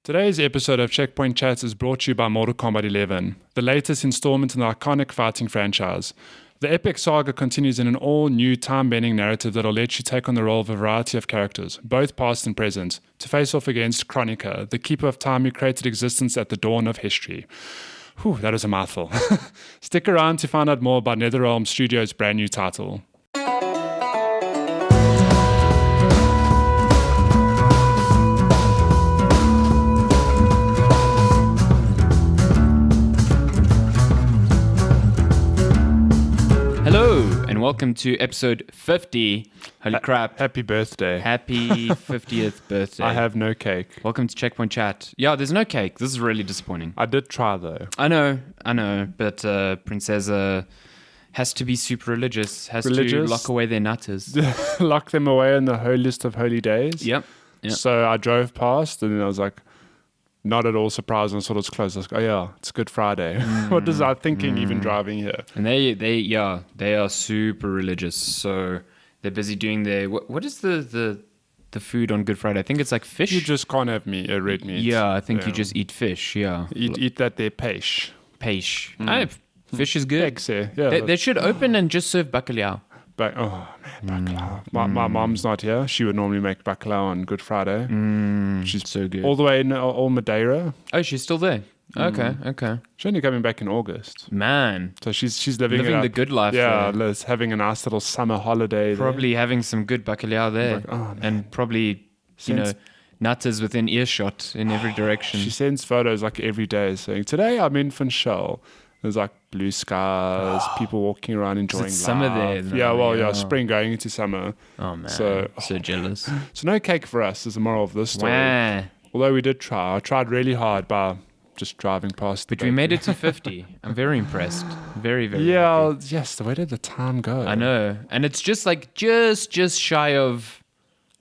Today's episode of Checkpoint Chats is brought to you by Mortal Kombat 11, the latest installment in the iconic fighting franchise. The epic saga continues in an all-new time-bending narrative that'll let you take on the role of a variety of characters, both past and present, to face off against Kronika, the keeper of time who created existence at the dawn of history. Whew, that is a mouthful. Stick around to find out more about NetherRealm Studios' brand new title. Hello, and welcome to episode 50. Holy crap. Happy birthday. Happy 50th birthday. I have no cake. Welcome to Checkpoint Chat. Yeah, there's no cake. This is really disappointing. I did try though. I know, but Princessa has to be super religious. Has to lock away their nutters. Lock them away in the holiest of holy days. Yep. So I drove past and then I was like, not at all surprised when I saw it was closed. I was like, oh yeah, it's Good Friday. What was I thinking even driving here? And they are super religious. So they're busy doing their, what is the food on Good Friday? I think it's like fish. You just can't have red meat. Yeah, I think you just eat fish, yeah. Eat that there peish. Fish is good. Eggs, yeah. They should open and just serve bacalhau. Oh man, bacalhau. My mom's not here. She would normally make bacalhau on Good Friday. She's so good. All the way in all Madeira. Oh, she's still there. Okay. She's only coming back in August. Man. So she's living the good life. Yeah, Liz, having a nice little summer holiday. Probably having some good bacalhau there. Like, oh, and probably, nutters within earshot in every direction. She sends photos like every day saying, today I'm in Funchal. There's like blue skies, people walking around enjoying life. Summer there. Though, yeah, spring going into summer. Oh man, so jealous. So no cake for us is the moral of this story. Wah. Although we did try. I tried really hard by just driving past the But we made it to 50. I'm very impressed. Very, very happy. Yes, where did the time go? I know. And it's just like, just shy of,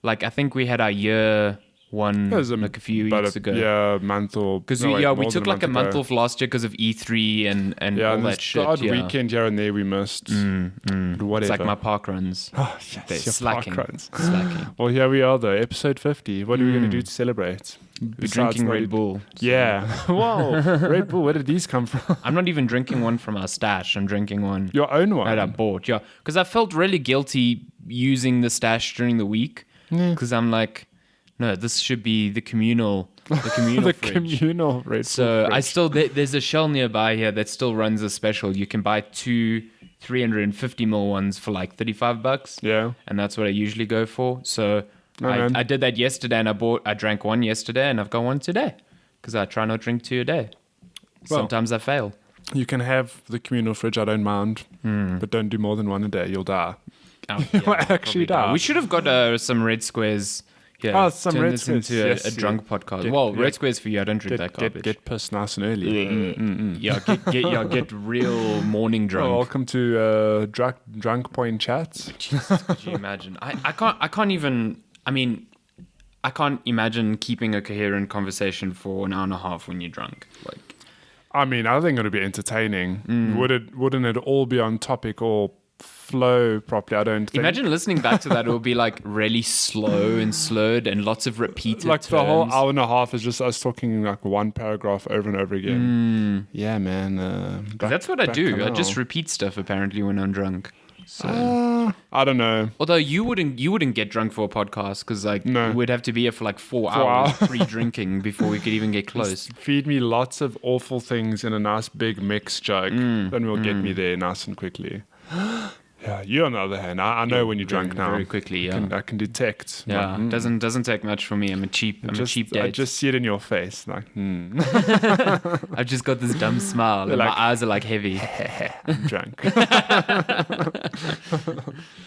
like, I think we had our year one like a few weeks ago. Yeah, a month or... Because we took like a month off last year because of E3 and all that shit. Yeah, weekend here and there we missed. Whatever. It's like my park runs. Oh, yes, they're slacking. Slacking. Well, here we are though, episode 50. What are we going to do to celebrate? We're drinking Red Bull. So. Yeah. Whoa, Red Bull, where did these come from? I'm not even drinking one from our stash. I'm drinking one. Your own one? That I bought, yeah. Because I felt really guilty using the stash during the week. Because I'm like... No, this should be the communal the fridge. Communal Red Bull So fridge. There's a Shell nearby here that still runs a special. You can buy two 350ml ones for like $35. Yeah. And that's what I usually go for. So I did that yesterday and I drank one yesterday and I've got one today. Because I try not to drink 2 a day. Well, sometimes I fail. You can have the communal fridge, I don't mind. But don't do more than one a day, you'll die. You'll actually die. We should have got some Red Squares. Yeah, some Red Squares into a drunk podcast. Red Squares for you. I don't drink that garbage. Get pissed nice and early. Get real morning drunk. Oh, welcome to Drunk Point Chats. Jesus, could you imagine? I can't even. I mean, I can't imagine keeping a coherent conversation for an hour and a half when you're drunk. Like, I mean, I think it'll be entertaining. Wouldn't it all be on topic or flow properly? I don't think. Imagine listening back to that. It will be like really slow and slurred and lots of repeated like terms. The whole hour and a half is just us talking like one paragraph over and over again. Yeah, man. That's what I do. I just repeat stuff apparently when I'm drunk. So I don't know. Although you wouldn't get drunk for a podcast because we'd have to be here for like 4 hours pre-drinking before we could even get close. Just feed me lots of awful things in a nice big mix jug. Then we'll get me there nice and quickly. Yeah, you on the other hand, I know when you're drunk now. Very quickly, yeah. I can detect. Yeah, doesn't take much for me. I'm a cheap date. I just see it in your face, like. I've just got this dumb smile, and my eyes are like heavy. I'm drunk.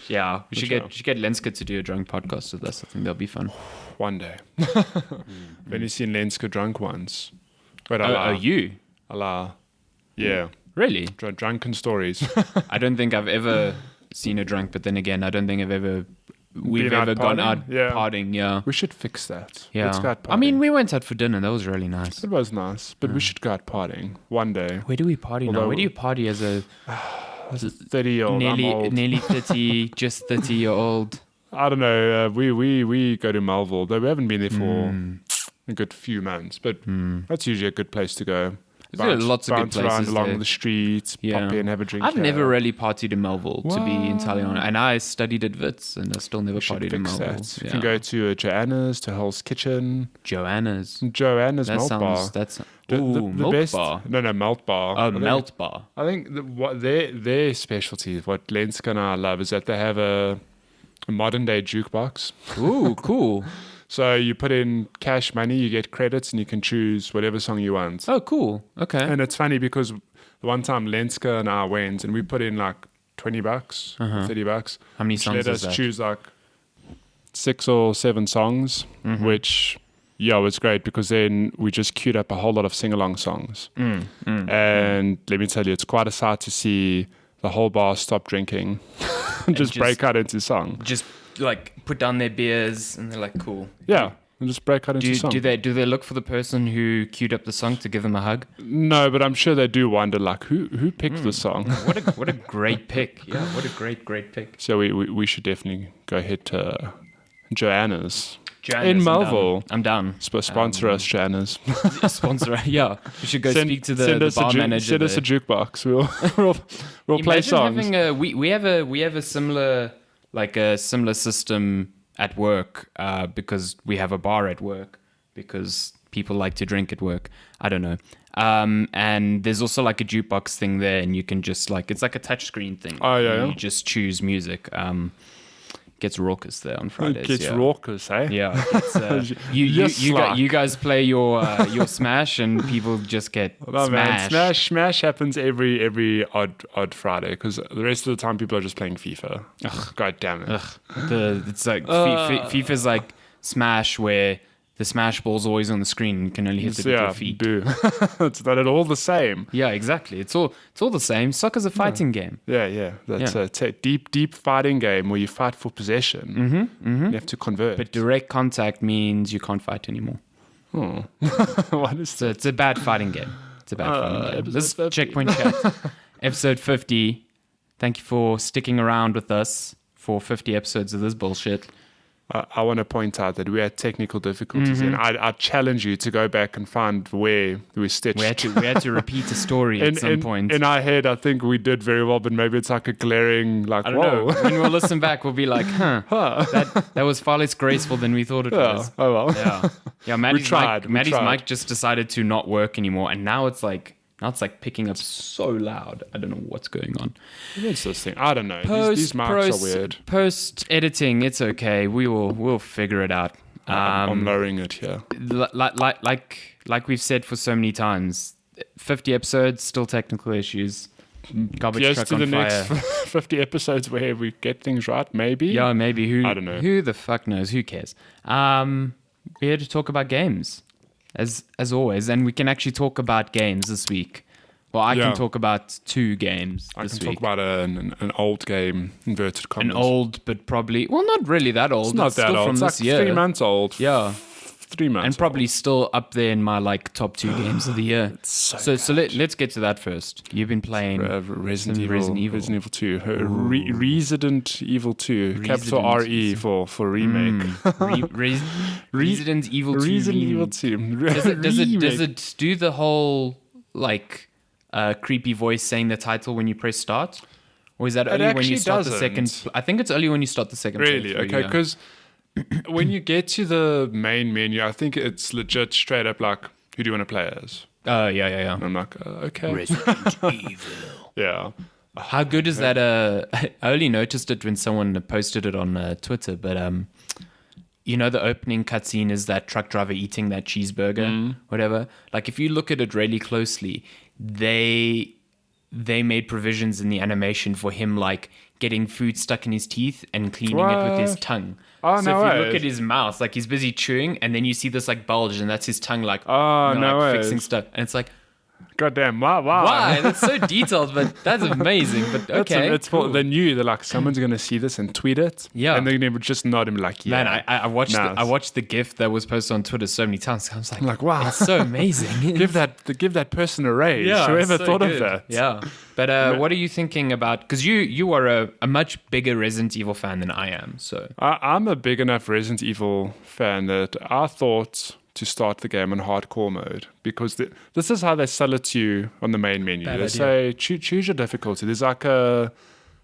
Yeah, we should get Lenska to do a drunk podcast with us. I think that'll be fun. One day. Have you seen Lenska drunk once? Wait, you? Allah. Yeah. Really? Drunken stories. I don't think I've ever seen a drunk, but then again, I don't think we've ever gone out partying. Yeah. We should fix that. Yeah. Let's go out partying. I mean, we went out for dinner. That was really nice. It was nice, but we should go out partying one day. Where do we party now? Where do you party as a 30-year-old? Nearly 30, just 30-year-old. I don't know. We go to Melville, though we haven't been there for a good few months. But that's usually a good place to go. There's lots of good Bounce around places along there. the streets, pop in, have a drink. I've never really partied in Melville, to be entirely honest. And I studied at Wits, and I still never partied in Melville. You can go to Joanna's, to Hell's Kitchen. Joanna's Malt Bar. That's The Milk best, Bar. No, Malt Bar. Oh, Melt Bar. I think what their specialty, what Lenska and I love, is that they have a modern day jukebox. Ooh, cool. So you put in cash money, you get credits, and you can choose whatever song you want. Oh, cool. Okay. And it's funny because the one time Lenska and I went, and we put in like $20, $30. How many songs let is us that? choose like 6 or 7 songs, which was great because then we just queued up a whole lot of sing-along songs. And let me tell you, it's quite a sight to see the whole bar stop drinking and just break out into song. Just like put down their beers and they're like, cool. Yeah, and just break out into song. Do they look for the person who queued up the song to give them a hug? No, but I'm sure they do wonder like who picked the song. What a great pick. Yeah, what a great pick. So we should definitely go ahead to Joanna's. Joanna's, in Melville. I'm down. Sponsor us, Joanna's. Sponsor, yeah. We should go speak to the bar manager. Send us a jukebox. We'll play songs. We have a similar system at work because we have a bar at work because people like to drink at work. I don't know. And there's also like a jukebox thing there, and you can just like it's like a touchscreen thing. Oh yeah. You just choose music. Gets raucous there on Fridays. It gets raucous, eh? Yeah. It's, you guys play your Smash, and people just get smashed. Man, Smash happens every odd Friday because the rest of the time people are just playing FIFA. Ugh, God damn it. It's like FIFA's like Smash where the Smash ball's always on the screen and you can only hit it with your feet. It's not at all the same. Yeah, exactly. It's all the same. Soccer's a fighting game. Yeah. That's a deep fighting game where you fight for possession. You have to convert. But direct contact means you can't fight anymore. What is So it's a bad fighting game. This is Checkpoint Chat, episode 50. Thank you for sticking around with us for 50 episodes of this bullshit. I want to point out that we had technical difficulties, and I challenge you to go back and find where we stitched. We had to repeat a story at some point. In our head, I think we did very well, but maybe it's like a glaring, like, I don't know. When we'll listen back, we'll be like, that was far less graceful than we thought it was. Oh well. Yeah. Matty's mic just decided to not work anymore, and now it's like picking up so loud. I don't know what's going on. What's this thing? I don't know. These mics are weird. Post editing, it's okay. We'll figure it out. I'm lowering it here. Like we've said for so many times, 50 episodes, still technical issues. Garbage truck on fire. Next 50 episodes where we get things right, maybe. Yeah, maybe. I don't know. Who the fuck knows? Who cares? We're here to talk about games. As always, and we can actually talk about games this week. Well, I can talk about 2 games this week. I can talk about an old game, inverted commas. An old, but probably, well, not really that old. It's not that still old. From it's this like year. 3 months old. Yeah. 3 months and probably still up there in my like top 2 games of the year. So let's get to that first. You've been playing Resident Evil 2. Resident Evil 2. Capital RE for remake. Resident Evil 2. Resident Evil 2. Does it do the whole like creepy voice saying the title when you press start? Or is that only when you start the second? I think it's only when you start the second. Really? Okay, because when you get to the main menu, I think it's legit straight up like, who do you want to play as? Yeah. And I'm like, okay. Resident Evil. Yeah. How good is that? I only noticed it when someone posted it on Twitter, but the opening cutscene is that truck driver eating that cheeseburger, whatever. Like, if you look at it really closely, they made provisions in the animation for him, like, getting food stuck in his teeth and cleaning it with his tongue. Oh, so if you look at his mouth, like he's busy chewing, and then you see this like bulge, and that's his tongue, like fixing stuff, and it's like, goddamn, wow! Why? That's so detailed, but that's amazing. But okay, it's cool. They knew they're like, someone's gonna see this and tweet it, and they're gonna just nod him like, yeah. Man, I watched the GIF that was posted on Twitter so many times. I was like, wow, it's so amazing. give that person a raise. Yeah, whoever thought of that. Yeah. But what are you thinking about? Because you are a much bigger Resident Evil fan than I am. So I'm a big enough Resident Evil fan that I thought to start the game on hardcore mode, because this is how they sell it to you on the main menu. Bad They idea. say choose your difficulty. There's like I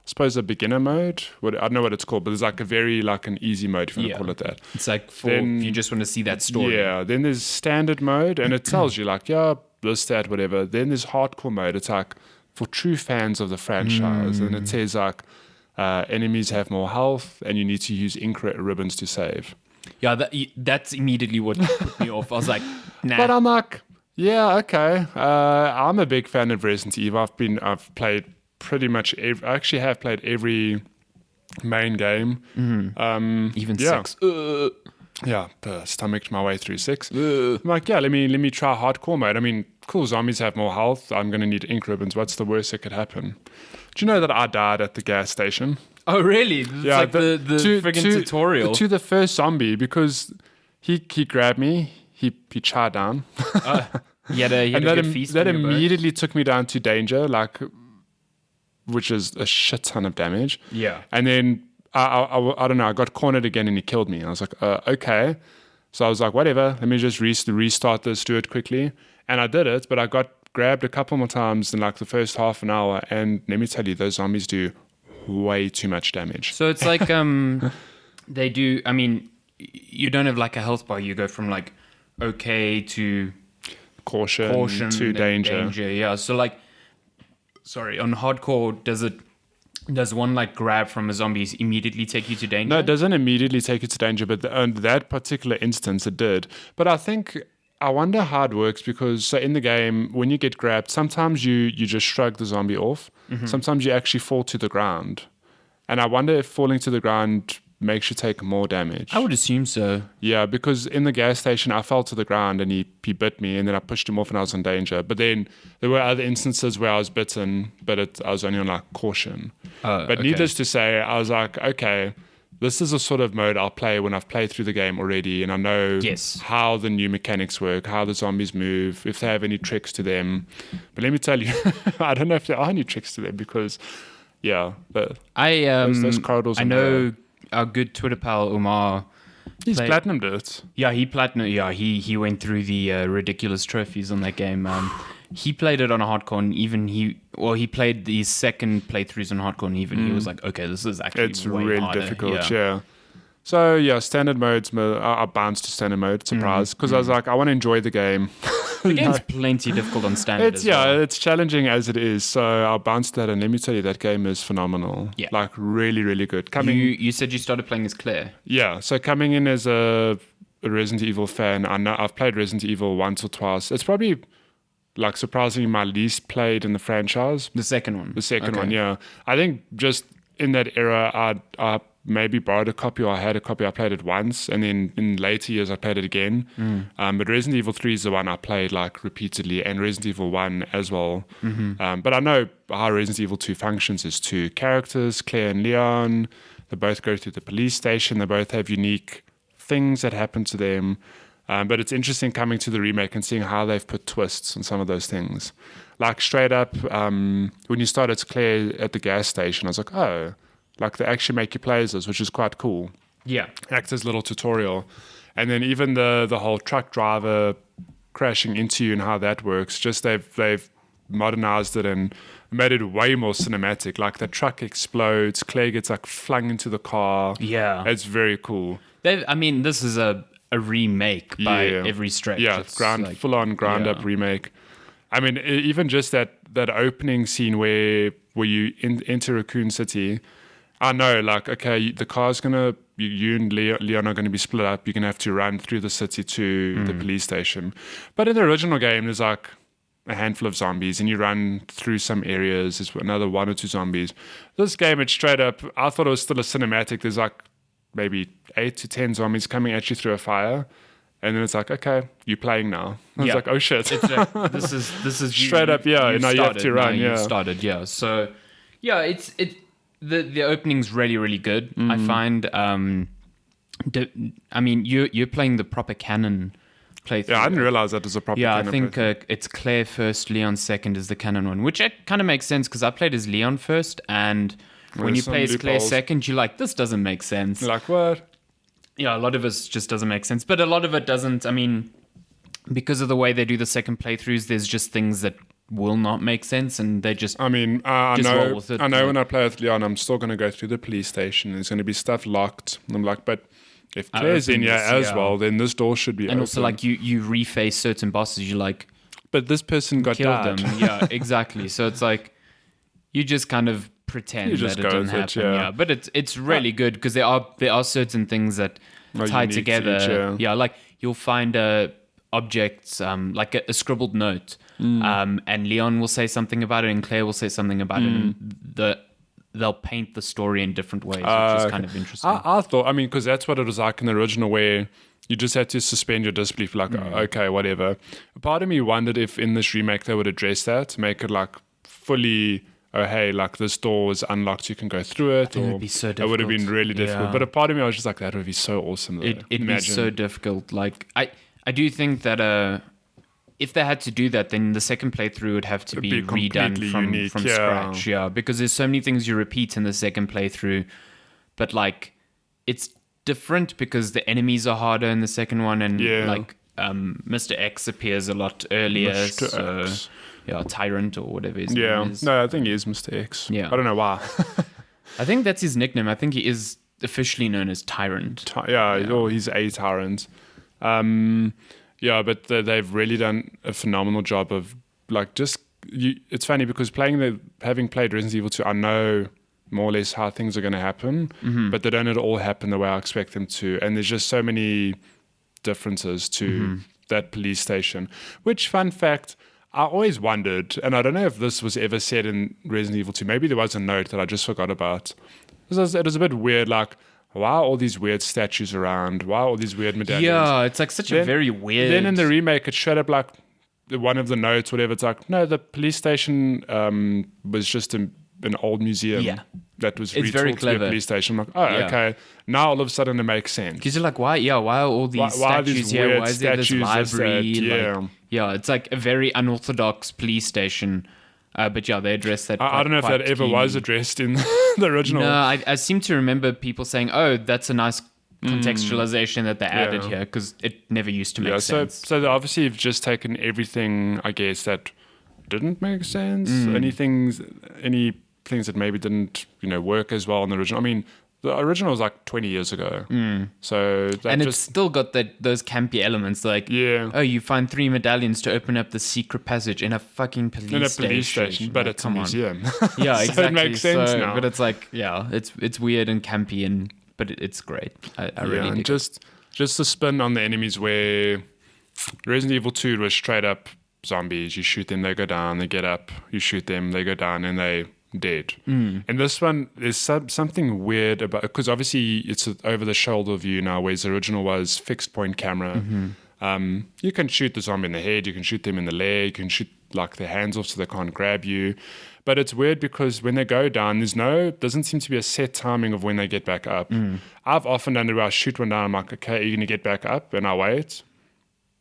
suppose a beginner mode. I don't know what it's called, but there's like a very like an easy mode, if you want to call it that. It's like for Then- if you just want to see that story. Yeah. Then there's standard mode, and it tells you like, yeah, this, that, whatever. Then there's hardcore mode. It's like for true fans of the franchise, and it says like enemies have more health, and you need to use ink ribbons to save. Yeah, that's immediately what put me off. I was like, nah. But I'm like, yeah, okay. I'm a big fan of Resident Evil. I've played pretty much. I actually have played every main game. Even yeah. 6. Yeah, stomached my way through 6. I'm like, yeah, let me try hardcore mode. I mean, cool, zombies have more health. I'm gonna need ink ribbons. What's the worst that could happen? Do you know that I died at the gas station? Oh, really? It's like the friggin' tutorial. To the first zombie, because he grabbed me, he chowed down. He had a And good feast. that on your boat. immediately took me down to danger, like, which is a shit ton of damage. Yeah. And then I don't know, I got cornered again and he killed me. I was like, okay. So I was like, whatever, let me just restart this, do it quickly. And I did it, but I got grabbed a couple more times in like the first half an hour. And let me tell you, those zombies do way too much damage. So it's like they do. I mean, you don't have like a health bar. You go from like okay to Caution to and danger. Yeah. So like, sorry, on hardcore, does one like grab from a zombie immediately take you to danger? No, it doesn't immediately take you to danger, but that particular instance it did. But I wonder how it works, because so in the game, when you get grabbed, sometimes you just shrug the zombie off. Sometimes you actually fall to the ground. And I wonder if falling to the ground makes you take more damage. I would assume so. Yeah, because in the gas station, I fell to the ground and he bit me, and then I pushed him off and I was in danger. But then there were other instances where I was bitten, but I was only on like caution. But okay. needless to say, I was like, okay, this is a sort of mode I'll play when I've played through the game already, and I know how the new mechanics work, how the zombies move, if they have any tricks to them. But let me tell you, I don't know if there are any tricks to them, because, yeah, those corridors I are know our good Twitter pal Omar. he's platinumed it. Yeah, he went through the ridiculous trophies on that game. He played it on a hardcore, and even he played the second playthroughs on hardcore, and even he was like, okay, this is actually It's way really harder. difficult, yeah. So, yeah, standard modes, I bounced to standard mode, surprise, because I was like, I want to enjoy the game. The game's plenty difficult on standard as well. It's challenging as it is, so I'll bounce that, and let me tell you, that game is phenomenal. Yeah. Like, really, really good. You said you started playing as Claire. Yeah, so coming in as a Resident Evil fan, I know I've played Resident Evil once or twice. It's probably, like, surprisingly my least played in the franchise. The second one. The second Okay. one, yeah. I think just in that era, I maybe borrowed a copy, or I had a copy. I played it once, and then in later years I played it again. But Resident Evil 3 is the one I played like repeatedly, and Resident Evil 1 as well. But I know how Resident Evil 2 functions is two characters, Claire and Leon. They both go through the police station. They both have unique things that happen to them. But it's interesting coming to the remake and seeing how they've put twists on some of those things. Like straight up, when you start as Claire at the gas station, I was like, oh, like they actually make you play as this, which is quite cool. Yeah. Acts as a little tutorial. And then even the whole truck driver crashing into you and how that works, just they've modernized it and made it way more cinematic. Like the truck explodes, Claire gets like flung into the car. Yeah. It's very cool. This is a remake by every stretch. Yeah, It's full-on ground-up remake. I mean, even just that opening scene where you enter Raccoon City, I know, like, okay, the car's gonna, you and Leon are gonna be split up. You're gonna have to run through the city to the police station. But in the original game, there's like a handful of zombies, and you run through some areas. There's another one or two zombies. This game, it's straight up. I thought it was still a cinematic. There's like maybe 8 to 10 zombies coming at you through a fire. And then it's like, okay, you're playing now. I was like, oh shit. It's this is straight up, yeah. You Now you have to run, You've started, yeah. So, yeah, the opening's really, really good. I find, you're playing the proper canon playthrough. Yeah, I didn't realize that was a proper I canon think it's Claire first, Leon second is the canon one, which kind of makes sense because I played as Leon first, and when you some play as Claire loopholes. second, you're like, this doesn't make sense. Like, what? Yeah, a lot of it just doesn't make sense, but a lot of it doesn't. I mean, because of the way they do the second playthroughs, there's just things that will not make sense, and they just I mean, I Just know, roll with it, I know like- when I play with Leon, I'm still going to go through the police station. There's going to be stuff locked. And I'm like, but if Claire's in open here this, as yeah. well, then this door should be and open. also like you reface certain bosses, you like but this person got kill died. them. Yeah, exactly. So it's like you just kind of pretend You just that it go didn't with it, happen. yeah. Yeah, but it's really good because there are certain things that Are tie unique to together. each, yeah. Like you'll find objects like a scribbled note, and Leon will say something about it, and Claire will say something about it, and they'll paint the story in different ways, which is kind of interesting. I thought, I mean, because that's what it was like in the original, where you just had to suspend your disbelief, like, okay, whatever. Part of me wondered if in this remake they would address that, make it like fully, oh, hey, like this door is unlocked, you can go through it. think it Or would be so it would have been difficult. really difficult. Yeah. But a part of me, I was just like, that would be so awesome. Though. It'd be so difficult. Like I do think that if they had to do that, then the second playthrough would have to be be redone completely from unique, yeah. scratch. Yeah, because there's so many things you repeat in the second playthrough, but like it's different because the enemies are harder in the second one, and Yeah. like Mr. X appears a lot earlier. Mr. So, X. yeah, Tyrant or whatever his Yeah. name is. No, I think he is Mr. X. Yeah. I don't know why. I think that's his nickname. I think he is officially known as Tyrant. Or he's a tyrant. But they've really done a phenomenal job of like it's funny because having played Resident Evil 2, I know more or less how things are going to happen, but they don't at all happen the way I expect them to. And there's just so many differences to that police station, which, fun fact, I always wondered, and I don't know if this was ever said in Resident Evil 2, maybe there was a note that I just forgot about. It was a bit weird, like, why are all these weird statues around? Why are all these weird medallions? Yeah, it's like such a very weird. Then in the remake, it showed up like one of the notes, whatever. It's like, no, the police station was just an old museum that was It's very retooled to be a clever. police station. I'm like, oh, Yeah. okay. Now all of a sudden it makes sense. Because you're like, why are all these Why are statues these here? weird Why is there this statues just library? that- yeah. It's like a very unorthodox police station. But yeah, they address that. I don't know if quite that ever keenly. was addressed in the original. No, I seem to remember people saying, "Oh, that's a nice contextualization that they added here," because it never used to make sense. So they obviously have just taken everything, I guess, that didn't make sense. Any things that maybe didn't, work as well in the original. I mean, the original was like 20 years ago. So that And it's just still got those campy elements, like, Yeah. oh, you find 3 medallions to open up the secret passage in a fucking police in a station. police station, but Like, it's a come on. museum. Yeah, So exactly. it makes sense So- now. But it's like, yeah, it's weird and campy, but it's great. I really and dig it. just the spin on the enemies where Resident Evil 2 was straight up zombies. You shoot them, they go down, they get up. You shoot them, they go down, and they dead. And this one, there's something weird about, because obviously it's an over the shoulder view now, whereas the original was fixed point camera. You can shoot the zombie in the head, you can shoot them in the leg, you can shoot like their hands off so they can't grab you. But it's weird because when they go down, doesn't seem to be a set timing of when they get back up. I've often done it where I shoot one down, I'm like, okay, are you going to get back up? And I wait.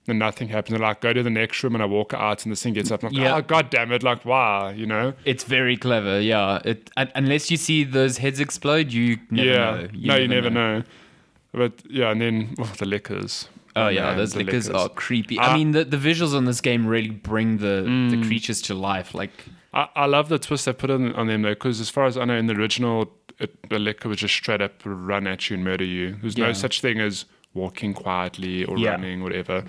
And nothing happens. And like go to the next room and I walk out and this thing gets up. I'm like, Yeah. oh, God damn it. Like, why? It's very clever, yeah. Unless you see those heads explode, you never know. You never know. But yeah, and then the liquors. Oh yeah, man, those the liquors are creepy. I mean, the visuals on this game really bring the creatures to life. Like, I love the twist they put on them though, because as far as I know, in the original, the liquor was just straight up run at you and murder you. There's no Yeah. such thing as walking quietly or Yeah. running, whatever.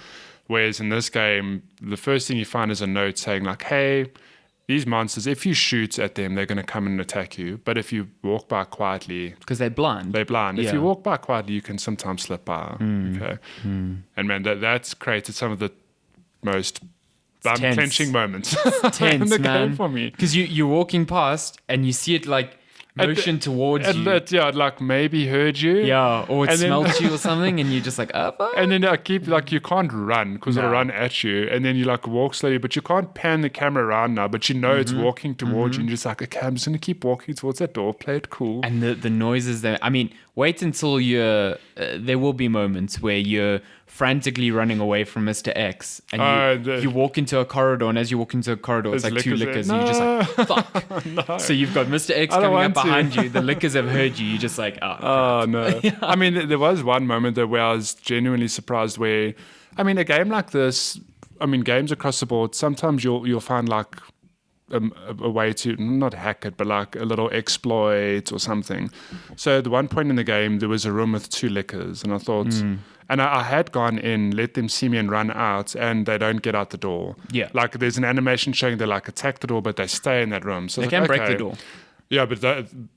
Whereas in this game, the first thing you find is a note saying like, hey, these monsters, if you shoot at them, they're going to come and attack you. But if you walk by quietly, because they're blind. they're blind. If Yeah. you walk by quietly, you can sometimes slip by. Okay. And man, that's created some of the most tense. clenching moments Tense, in the man. game for me. Because you're walking past and you see it like motion towards you. It like maybe heard you. Yeah, or it And then- smelt you or something, and you're just like, oh, fuck. And then I keep like you can't run because it'll No. run at you, and then you like walk slowly, but you can't pan the camera around now. But you know it's walking towards you, and you're just like, okay, I'm just gonna keep walking towards that door. Play it cool. And the noises there. I mean, wait until you're. There will be moments where you're frantically running away from Mr. X, and you walk into a corridor, and as you walk into a corridor, it's There's like 2 lickers lickers, there. and you're just like, fuck. No. So you've got Mr. X I don't coming up want to. behind you. The lickers have heard you. You're just like, oh. Oh no! I mean, there was one moment there where I was genuinely surprised where I mean, a game like this, I mean, games across the board, sometimes you'll find like a way to not hack it, but like a little exploit or something. So at one point in the game, there was a room with 2 lickers, and I thought, and I had gone in, let them see me and run out, and they don't get out the door. Yeah. Like there's an animation showing they like attack the door, but they stay in that room. So They it's like, can break okay. the door. Yeah, but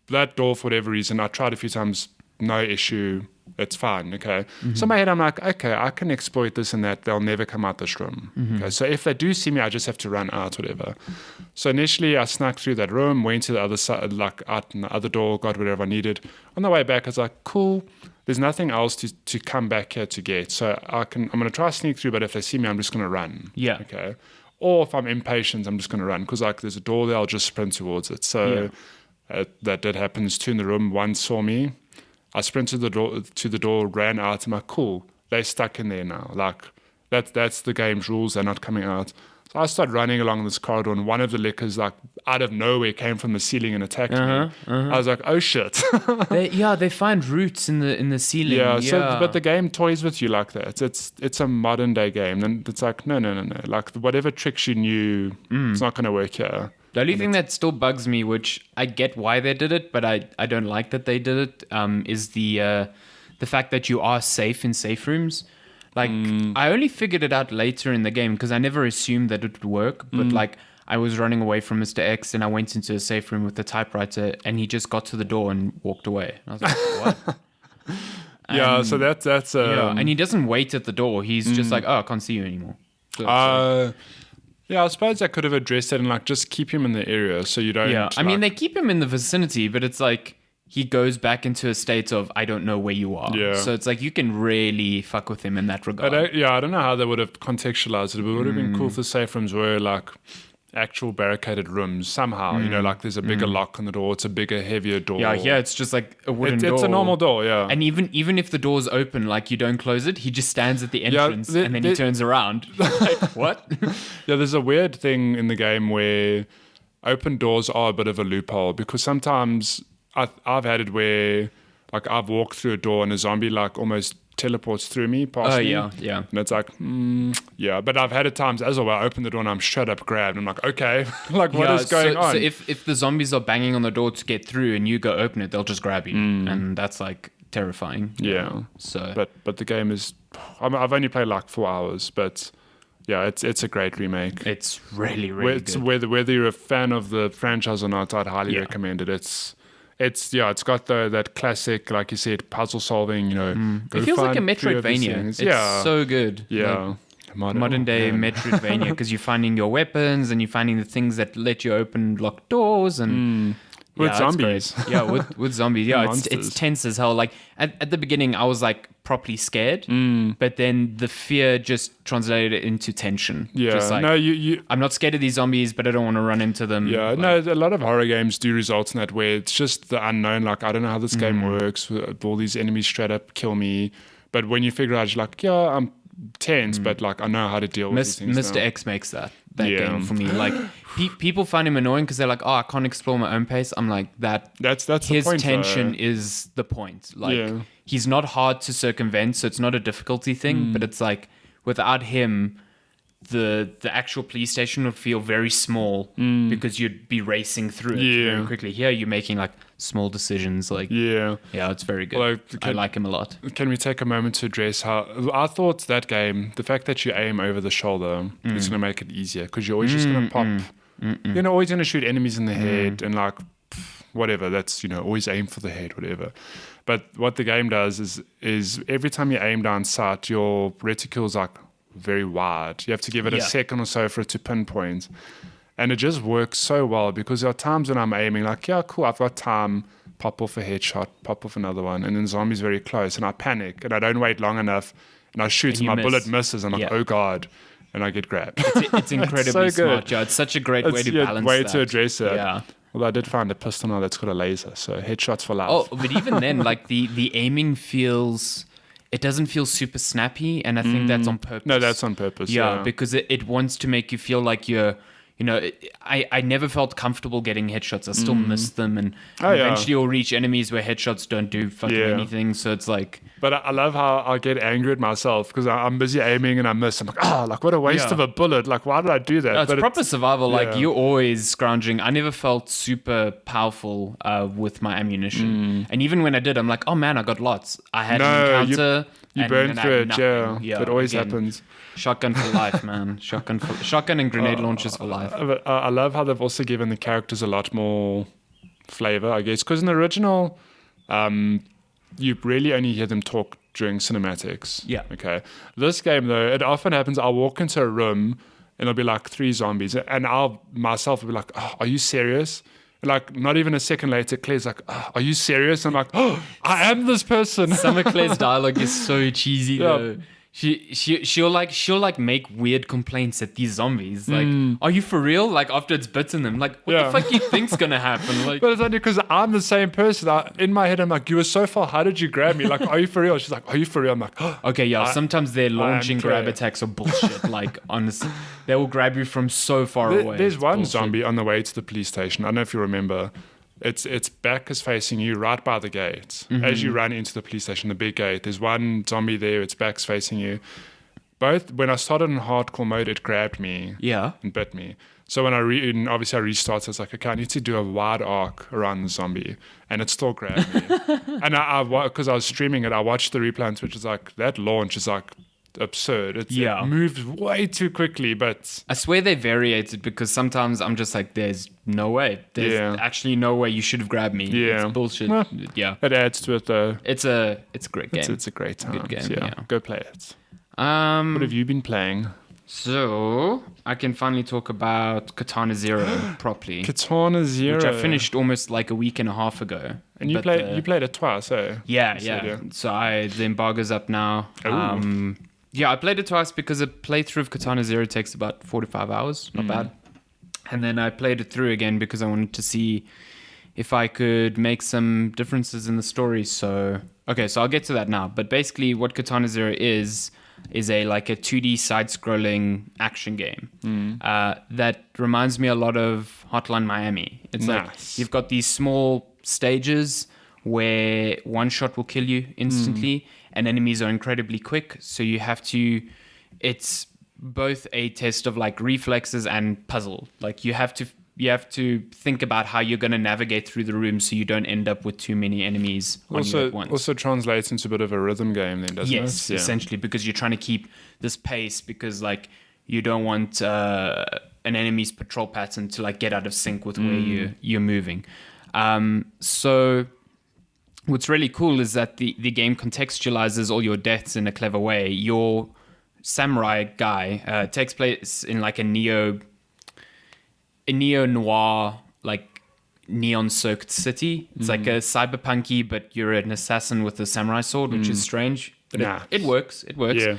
that door, for whatever reason, I tried a few times, no issue. It's fine, okay? So in my head, I'm like, okay, I can exploit this and that. They'll never come out this room. Okay, so if they do see me, I just have to run out, whatever. So initially, I snuck through that room, went to the other side, like out in the other door, got whatever I needed. On the way back, I was like, cool. There's nothing else to come back here to get. So I'm going to try to sneak through, but if they see me, I'm just going to run. Yeah. Okay. Or if I'm impatient, I'm just going to run. Because like there's a door there, I'll just sprint towards it. So that did happen. There's 2 in the room. One saw me. I sprinted to the door, ran out. I'm like, cool. They're stuck in there now. Like that's the game's rules. They're not coming out. So I started running along this corridor, and one of the lickers, like out of nowhere, came from the ceiling and attacked me. I was like, oh shit. They find roots in the ceiling. Yeah. So, but the game toys with you like that. It's a modern day game, and it's like no. Like whatever tricks you knew, it's not going to work here. The only thing that still bugs me, which I get why they did it, but I don't like that they did it, is the fact that you are safe in safe rooms. Like, I only figured it out later in the game because I never assumed that it would work. But like, I was running away from Mr. X and I went into a safe room with the typewriter and he just got to the door and walked away. And I was like, what? Yeah, so that's and he doesn't wait at the door. He's just like, oh, I can't see you anymore. So it's like, yeah, I suppose I could have addressed it and like just keep him in the area so you don't. yeah, I mean, they keep him in the vicinity, but it's like he goes back into a state of I don't know where you are. Yeah. So it's like you can really fuck with him in that regard. I don't know how they would have contextualized it, but it would have been cool if the safe rooms were like actual barricaded rooms somehow. You know, like there's a bigger lock on the door, it's a bigger, heavier door. Yeah, it's just like a wooden door. It's a normal door, yeah. And even if the door's open, like you don't close it, he just stands at the entrance and then he turns around. Like, what? Yeah, there's a weird thing in the game where open doors are a bit of a loophole because sometimes I've had it where like I've walked through a door and a zombie like almost teleports through me, past me. Yeah. And it's like, yeah. But I've had it times as well where I open the door and I'm straight up grabbed. I'm like, okay, like what is going on? So if the zombies are banging on the door to get through and you go open it, they'll just grab you. And that's like terrifying. Yeah. So, but the game is, I've only played like 4 hours, but yeah, it's a great remake. it's really, really good. Whether you're a fan of the franchise or not, I'd highly recommend it. It's got that classic, like you said, puzzle solving. You know, It feels like a Metroidvania. It's so good. Yeah, Like, modern day Metroidvania because you're finding your weapons and you're finding the things that let you open locked doors and with zombies. Yeah, with zombies. Yeah, it's Monsters. tense as hell. Like at the beginning, I was like properly scared, but then the fear just translated into tension. Yeah, just like, no, you I'm not scared of these zombies, but I don't want to run into them. yeah, Like, no, a lot of horror games do result in that where it's just the unknown. Like, I don't know how this game works. All these enemies straight up kill me. But when you figure out, you're like, yeah, I'm tense, but like, I know how to deal with these things Mr. now. X makes that game for me. Like, people find him annoying because they're like, oh, I can't explore my own pace. I'm like, That's his the point, tension though. is the point. Like, Yeah. he's not hard to circumvent, so it's not a difficulty thing, but it's like, without him, the actual police station would feel very small because you'd be racing through it very quickly. Here, you're making like small decisions. Like, Yeah. it's very good. Well, I like him a lot. Can we take a moment to address how I thought that game, the fact that you aim over the shoulder is going to make it easier because you're always just going to pop. You're always going to shoot enemies in the head and like whatever. That's, always aim for the head, whatever. But what the game does is every time you aim down sight, your reticule's like very wide. You have to give it a second or so for it to pinpoint. And it just works so well because there are times when I'm aiming like, yeah, cool, I've got time, pop off a headshot, pop off another one, and then zombie's very close, and I panic, and I don't wait long enough, and I shoot, and my bullet misses, and I'm like, oh God, and I get grabbed. It's incredibly smart, Joe. It's such a great way to balance way that. to address it. Yeah. Although I did find a pistol now that's got a laser, so headshots for life. Oh, but even then, like the aiming feels... It doesn't feel super snappy, and I think that's on purpose. No, that's on purpose. Yeah, because it wants to make you feel like you're I never felt comfortable getting headshots. I still miss them, and eventually you'll reach enemies where headshots don't do fucking anything. So it's like... But I love how I get angry at myself because I'm busy aiming and I miss. I'm like, what a waste of a bullet. Like, why did I do that? No, it's proper survival. Like, you're always scrounging. I never felt super powerful with my ammunition. And even when I did, I'm like, oh man, I got lots. I had an encounter. You burn through it, It always happens. Shotgun for life, man. Shotgun and grenade launchers for life. I love how they've also given the characters a lot more flavor, I guess. Because in the original, you really only hear them talk during cinematics. Yeah. Okay. This game, though, it often happens. I'll walk into a room and there'll be like 3 zombies. And I'll myself will be like, oh, are you serious? Like, not even a second later, Claire's like, oh, are you serious? I'm like, oh, I am this person. Some of Claire's dialogue is so cheesy, though. She'll make weird complaints at these zombies. Like, are you for real? Like, after it's bitten them, like, what the fuck do you think's gonna happen? Like, but it's only because I'm the same person. In my head, I'm like, you were so far. How did you grab me? Like, are you for real? She's like, are you for real? I'm like, oh, okay, yeah. Sometimes their launching grab attacks are bullshit. Like, honestly, they will grab you from so far away. There's one zombie on the way to the police station. I don't know if you remember. Its back is facing you right by the gate. As you run into the police station, the big gate, there's one zombie there, its back's facing you. When I started in hardcore mode, it grabbed me and bit me. So when obviously I restarted, I was like, okay, I need to do a wide arc around the zombie. And it still grabbed me. And because I was streaming it, I watched the replay on Twitch. It's like, that launch is like absurd. It moves way too quickly, but I swear they variated because sometimes I'm just like, there's no way. There's actually no way you should have grabbed me. It's bullshit. It adds to it though. It's a great game. It's a great time. Good game. So, go play it. What have you been playing? So I can finally talk about Katana Zero properly. Katana Zero, which I finished almost like a week and a half ago. And you played it twice, eh? Yeah. So the embargo's up now. I played it twice because a playthrough of Katana Zero takes about 45 hours. Not bad. And then I played it through again because I wanted to see if I could make some differences in the story. So I'll get to that now. But basically what Katana Zero is a 2D side-scrolling action game that reminds me a lot of Hotline Miami. It's like you've got these small stages where one shot will kill you instantly and enemies are incredibly quick. So you have to... It's both a test of like reflexes and puzzle. Like you have to think about how you're going to navigate through the room so you don't end up with too many enemies on you at once. Also translates into a bit of a rhythm game then, doesn't it? Yes, essentially, because you're trying to keep this pace because like you don't want an enemy's patrol pattern to like get out of sync with where you're moving. So what's really cool is that the game contextualizes all your deaths in a clever way. Your samurai guy takes place in like a neo-noir, like neon-soaked city. It's like a cyberpunky, but you're an assassin with a samurai sword, which is strange. But it works. It works. Yeah.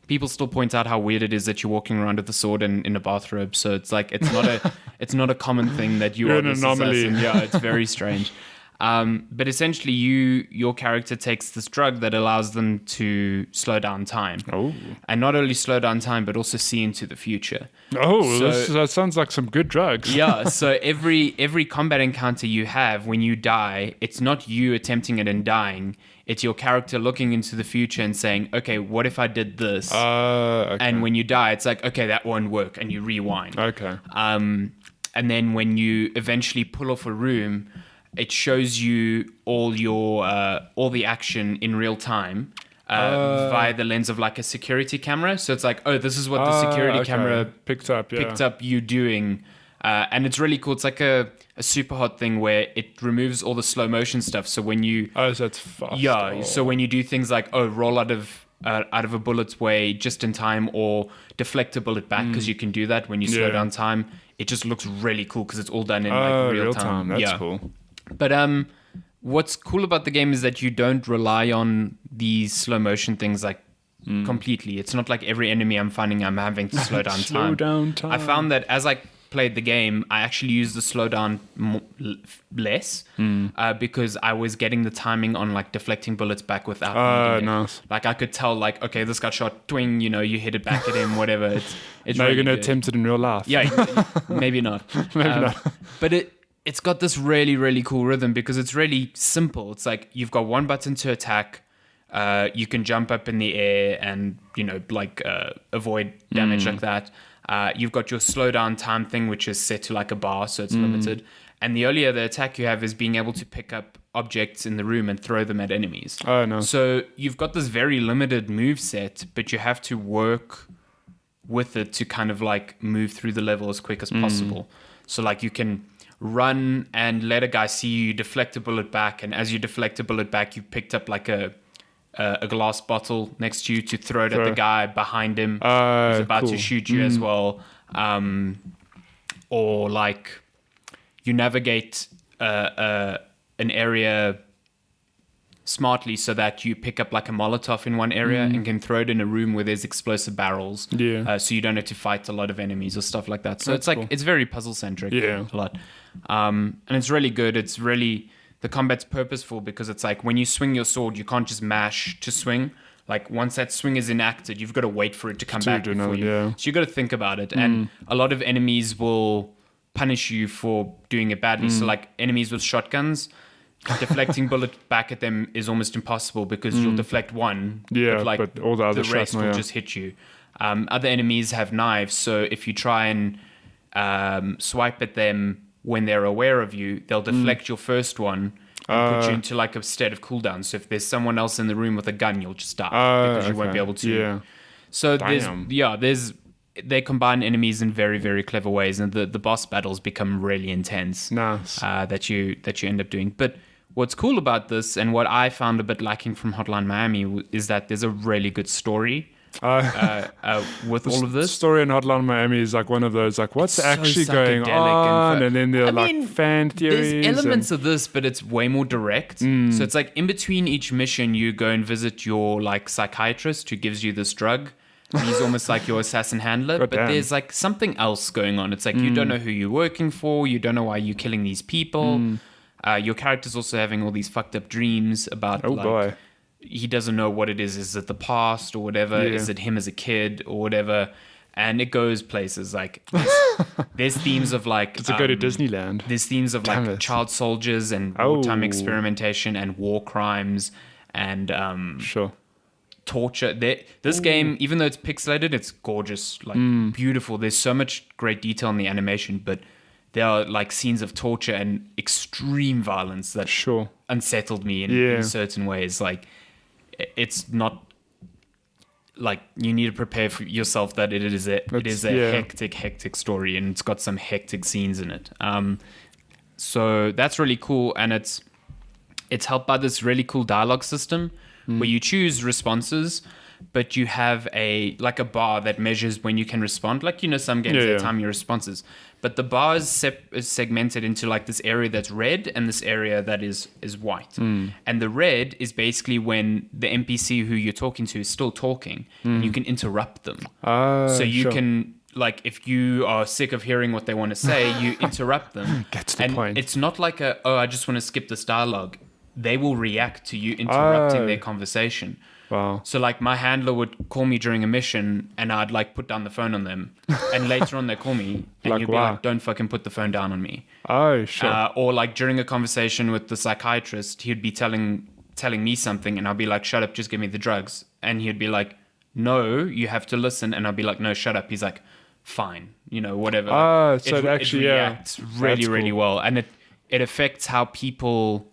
People still point out how weird it is that you're walking around with a sword in a bathrobe. So it's like it's not a common thing that you're an anomaly. Assassin. Yeah, it's very strange. But essentially, your character takes this drug that allows them to slow down time. Oh. And not only slow down time, but also see into the future. Oh, that sounds like some good drugs. Yeah, so every combat encounter you have, when you die, it's not you attempting it and dying. It's your character looking into the future and saying, okay, what if I did this? Okay. And when you die, it's like, okay, that won't work. And you rewind. Okay. And then when you eventually pull off a room, it shows you all the action in real time via the lens of like a security camera. So it's like, oh, this is what the security camera picked up you doing. And it's really cool. It's like a super hot thing where it removes all the slow motion stuff. So when you... Oh, so it's fast. Yeah. So when you do things like, roll out of a bullet's way just in time or deflect a bullet back, because you can do that when you slow down time, it just looks really cool because it's all done in like real time. That's cool. But what's cool about the game is that you don't rely on these slow motion things like completely. It's not like every enemy I'm finding I'm having to slow down time. Slow down time. I found that as I played the game, I actually used the slowdown less because I was getting the timing on like deflecting bullets back without needing it. Nice. Like I could tell like, okay, this got shot, twing, you hit it back at him, whatever. It's Now really you're going to good. attempt it in real life. Yeah, maybe not. Maybe not. But it's got this really, really cool rhythm because it's really simple. It's like you've got one button to attack. You can jump up in the air and, avoid damage like that. You've got your slowdown time thing, which is set to like a bar, so it's limited. And the only other attack you have is being able to pick up objects in the room and throw them at enemies. Oh, no. So you've got this very limited move set, but you have to work with it to kind of like move through the level as quick as possible. So like you can run and let a guy see you, deflect a bullet back, and as you deflect a bullet back, you picked up like a glass bottle next to you to throw it at the guy behind him who's about to shoot you as well. Or like you navigate an area smartly so that you pick up like a Molotov in one area and can throw it in a room where there's explosive barrels. Yeah. So you don't have to fight a lot of enemies or stuff like that. So That's it's like cool. it's very puzzle centric. Yeah. A lot. And it's really good. It's really the combat's purposeful because it's like when you swing your sword, you can't just mash to swing. Like once that swing is enacted, you've got to wait for it to come back before you. Yeah. So you got to think about it. And a lot of enemies will punish you for doing it badly. So like enemies with shotguns, deflecting bullet back at them is almost impossible because you'll deflect one, but all the other rest shrapnel, will just hit you. Other enemies have knives, so if you try and swipe at them when they're aware of you, they'll deflect your first one and put you into like a state of cooldown. So if there's someone else in the room with a gun, you'll just die because you won't be able to. Yeah. So Damn. they combine enemies in very, very clever ways, and the boss battles become really intense. Nice. That you end up doing. But what's cool about this, and what I found a bit lacking from Hotline Miami, is that there's a really good story with all of this. Story in Hotline Miami is like one of those, like, what's It's so actually going psychedelic on? and And then there are I like mean, fan theories. There's elements of this, but it's way more direct. So it's like in between each mission, you go and visit your like psychiatrist who gives you this drug. And he's almost like your assassin handler, but damn. there's like something else going on. It's like you don't know who you're working for, you don't know why you're killing these people. Your character's also having all these fucked up dreams about boy. He doesn't know what it is. Is it the past or whatever? Yeah. Is it him as a kid or whatever? And it goes places like there's themes of like to go to Disneyland. there's themes of Damn like it. child soldiers and wartime experimentation and war crimes and Sure. torture. This game, even though it's pixelated, it's gorgeous, like beautiful. There's so much great detail in the animation, but there are like scenes of torture and extreme violence that Sure. unsettled me in certain ways. Like it's not like you need to prepare for yourself that it is a hectic story, and it's got some hectic scenes in it. So that's really cool, and it's helped by this really cool dialogue system where you choose responses, but you have a bar that measures when you can respond. Like, some games that time your responses, but the bar is segmented into like this area that's red and this area that is white. And the red is basically when the NPC who you're talking to is still talking and you can interrupt them. So you can, like, if you are sick of hearing what they want to say, you interrupt them. Gets the point. It's not like I just want to skip this dialogue. They will react to you interrupting their conversation. Wow. So like my handler would call me during a mission and I'd like put down the phone on them, and later on they call me and Like, you'd be wow. like, don't fucking put the phone down on me. Oh, sure. Or like during a conversation with the psychiatrist, he'd be telling me something and I'd be like, shut up, just give me the drugs. And he'd be like, no, you have to listen. And I'd be like, no, shut up. He's like, fine, whatever. So it actually, reacts really, That's really cool. well. And it affects how people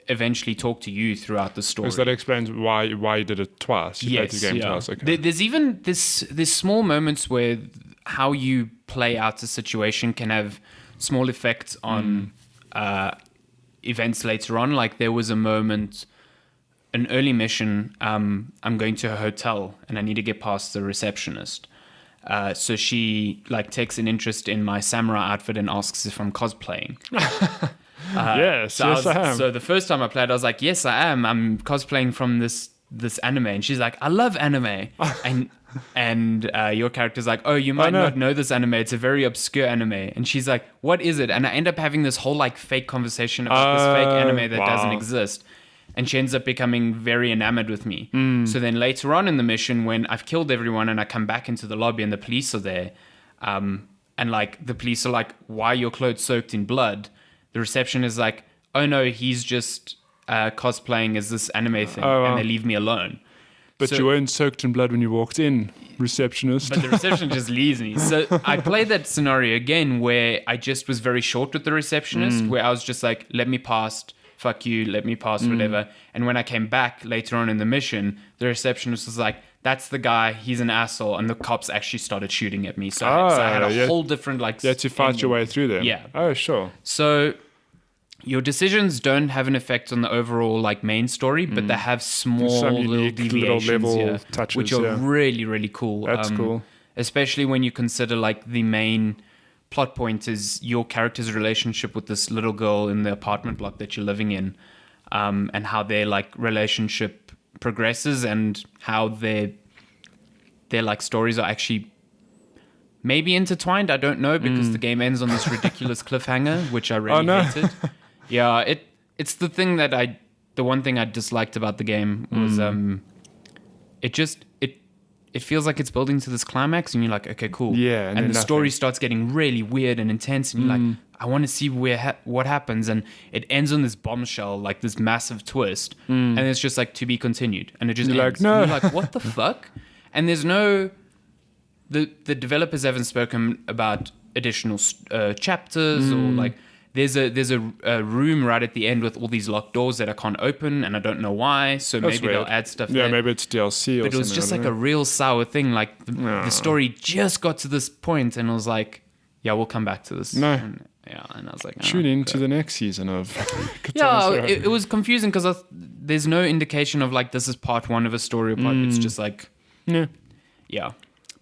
evenally talk to you throughout the story. Because that explains why you did it twice. You played the game twice. Okay. There's even there's small moments where how you play out a situation can have small effects on events later on. Like there was a moment, an early mission. I'm going to a hotel and I need to get past the receptionist. So she like takes an interest in my samurai outfit and asks if I'm cosplaying. Yes, I am. So the first time I played, I was like, yes, I am. I'm cosplaying from this this anime, and she's like, I love anime, and your character's like, oh, you might not know this anime, it's a very obscure anime, and she's like, what is it? And I end up having this whole like fake conversation about this fake anime that doesn't exist, and she ends up becoming very enamored with me. So then later on in the mission, when I've killed everyone and I come back into the lobby and the police are there, and like the police are like, why are your clothes soaked in blood? The reception is like, oh no, he's just cosplaying as this anime thing, and they leave me alone. But you weren't soaked in blood when you walked in, receptionist. But the reception just leaves me. So I played that scenario again where I just was very short with the receptionist, where I was just like, let me pass, fuck you, let me pass, whatever. And when I came back later on in the mission, the receptionist was like, that's the guy, he's an asshole. And the cops actually started shooting at me. So I had a whole different like... You had to fight your way through them. Yeah. Oh, sure. So... your decisions don't have an effect on the overall like main story, but they have small little deviations, level touches, which are really, really cool. That's cool. Especially when you consider like the main plot point is your character's relationship with this little girl in the apartment block that you're living in, and how their like relationship progresses and how their like stories are actually maybe intertwined. I don't know, because the game ends on this ridiculous cliffhanger, which I really hated. Yeah, it's the thing that the one thing I disliked about the game was it feels like it's building to this climax, and you're like, okay, cool. Yeah, and the story starts getting really weird and intense, and you're like, I want to see what happens, and it ends on this bombshell, like this massive twist, and it's just like to be continued, and it just ends. Like, no. And you're like, what the fuck? And there's no. The developers haven't spoken about additional chapters or like there's a room right at the end with all these locked doors that I can't open, and I don't know why. So That's maybe weird. they'll add stuff. Yeah, maybe it's DLC or something. But it was just like a real sour thing. Like the story just got to this point, and I was like, yeah, we'll come back to this. No. And I was like, tune in to the next season of Katana. Yeah, it was confusing because there's no indication of like this is part one of a story. It's just like yeah.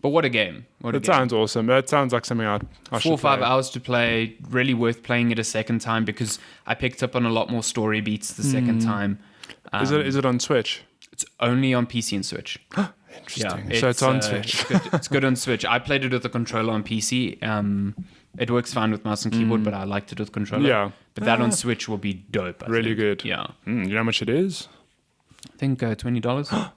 But what a game. That sounds awesome. That sounds like something I 4 or 5 hours to play. Really worth playing it a second time because I picked up on a lot more story beats the second time. Is it on Switch? It's only on PC and Switch. Interesting. Yeah, so it's on Switch. It's good on Switch. I played it with a controller on PC. It works fine with mouse and keyboard, but I liked it with controller. Yeah. But that on Switch will be dope. I think. Good. Yeah. You know how much it is? I think $20.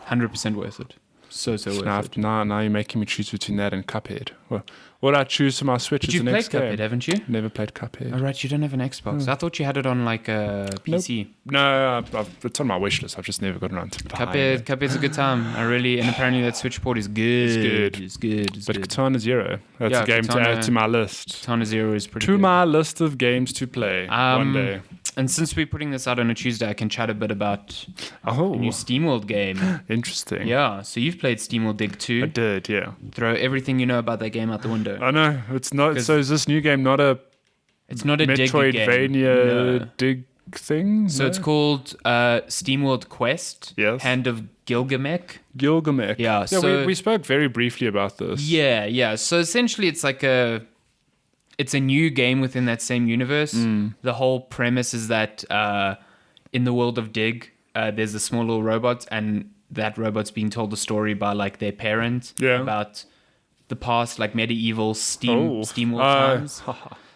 100% worth it. So worth it. Now you're making me choose between that and Cuphead. Well, what I choose for my Switch is the next game. You've played Cuphead, haven't you? Never played Cuphead. Oh, right, you don't have an Xbox. I thought you had it on like a PC. Nope. No, it's on my wish list. I've just never gotten around to buying it. Cuphead's a good time. And apparently that Switch port is good. It's good. But Katana Zero, that's a game to add to my list. Katana Zero is pretty good. To my list of games to play one day. And since we're putting this out on a Tuesday, I can chat a bit about the new SteamWorld game. Interesting. Yeah, so you've played SteamWorld Dig 2. I did, yeah. Throw everything you know about that game out the window. I know. It's not. So is this new game not a... It's not a Metroidvania dig thing? So it's called SteamWorld Quest. Yes. Hand of Gilgamesh. Yeah, so we spoke very briefly about this. Yeah. So essentially it's like it's a new game within that same universe. The whole premise is that in the world of Dig, there's a small little robot, and that robot's being told a story by like their parent about the past, like medieval SteamWorld times.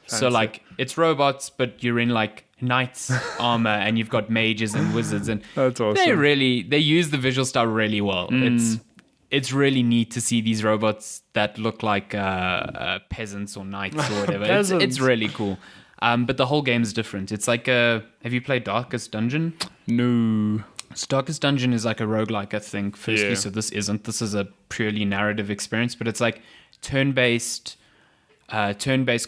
So like it's robots, but you're in like knight's armor, and you've got mages and wizards, and that's awesome. They use the visual style really well. It's really neat to see these robots that look like peasants or knights or whatever. It's really cool. But the whole game is different. It's like have you played Darkest Dungeon? No. So Darkest Dungeon is like a roguelike, I think, firstly. So this isn't. This is a purely narrative experience, but it's like turn-based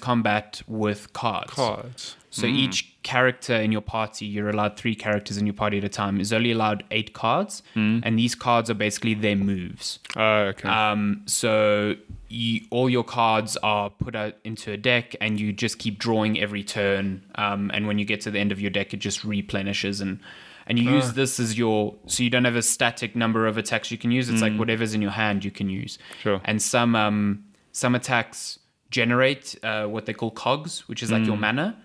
combat with cards. So each character in your party, you're allowed 3 characters in your party at a time, is only allowed 8 cards. And these cards are basically their moves. Okay. So all your cards are put out into a deck, and you just keep drawing every turn. And when you get to the end of your deck, it just replenishes. And you use this as so you don't have a static number of attacks you can use. It's like whatever's in your hand you can use. Sure. And some attacks generate what they call cogs, which is like your mana.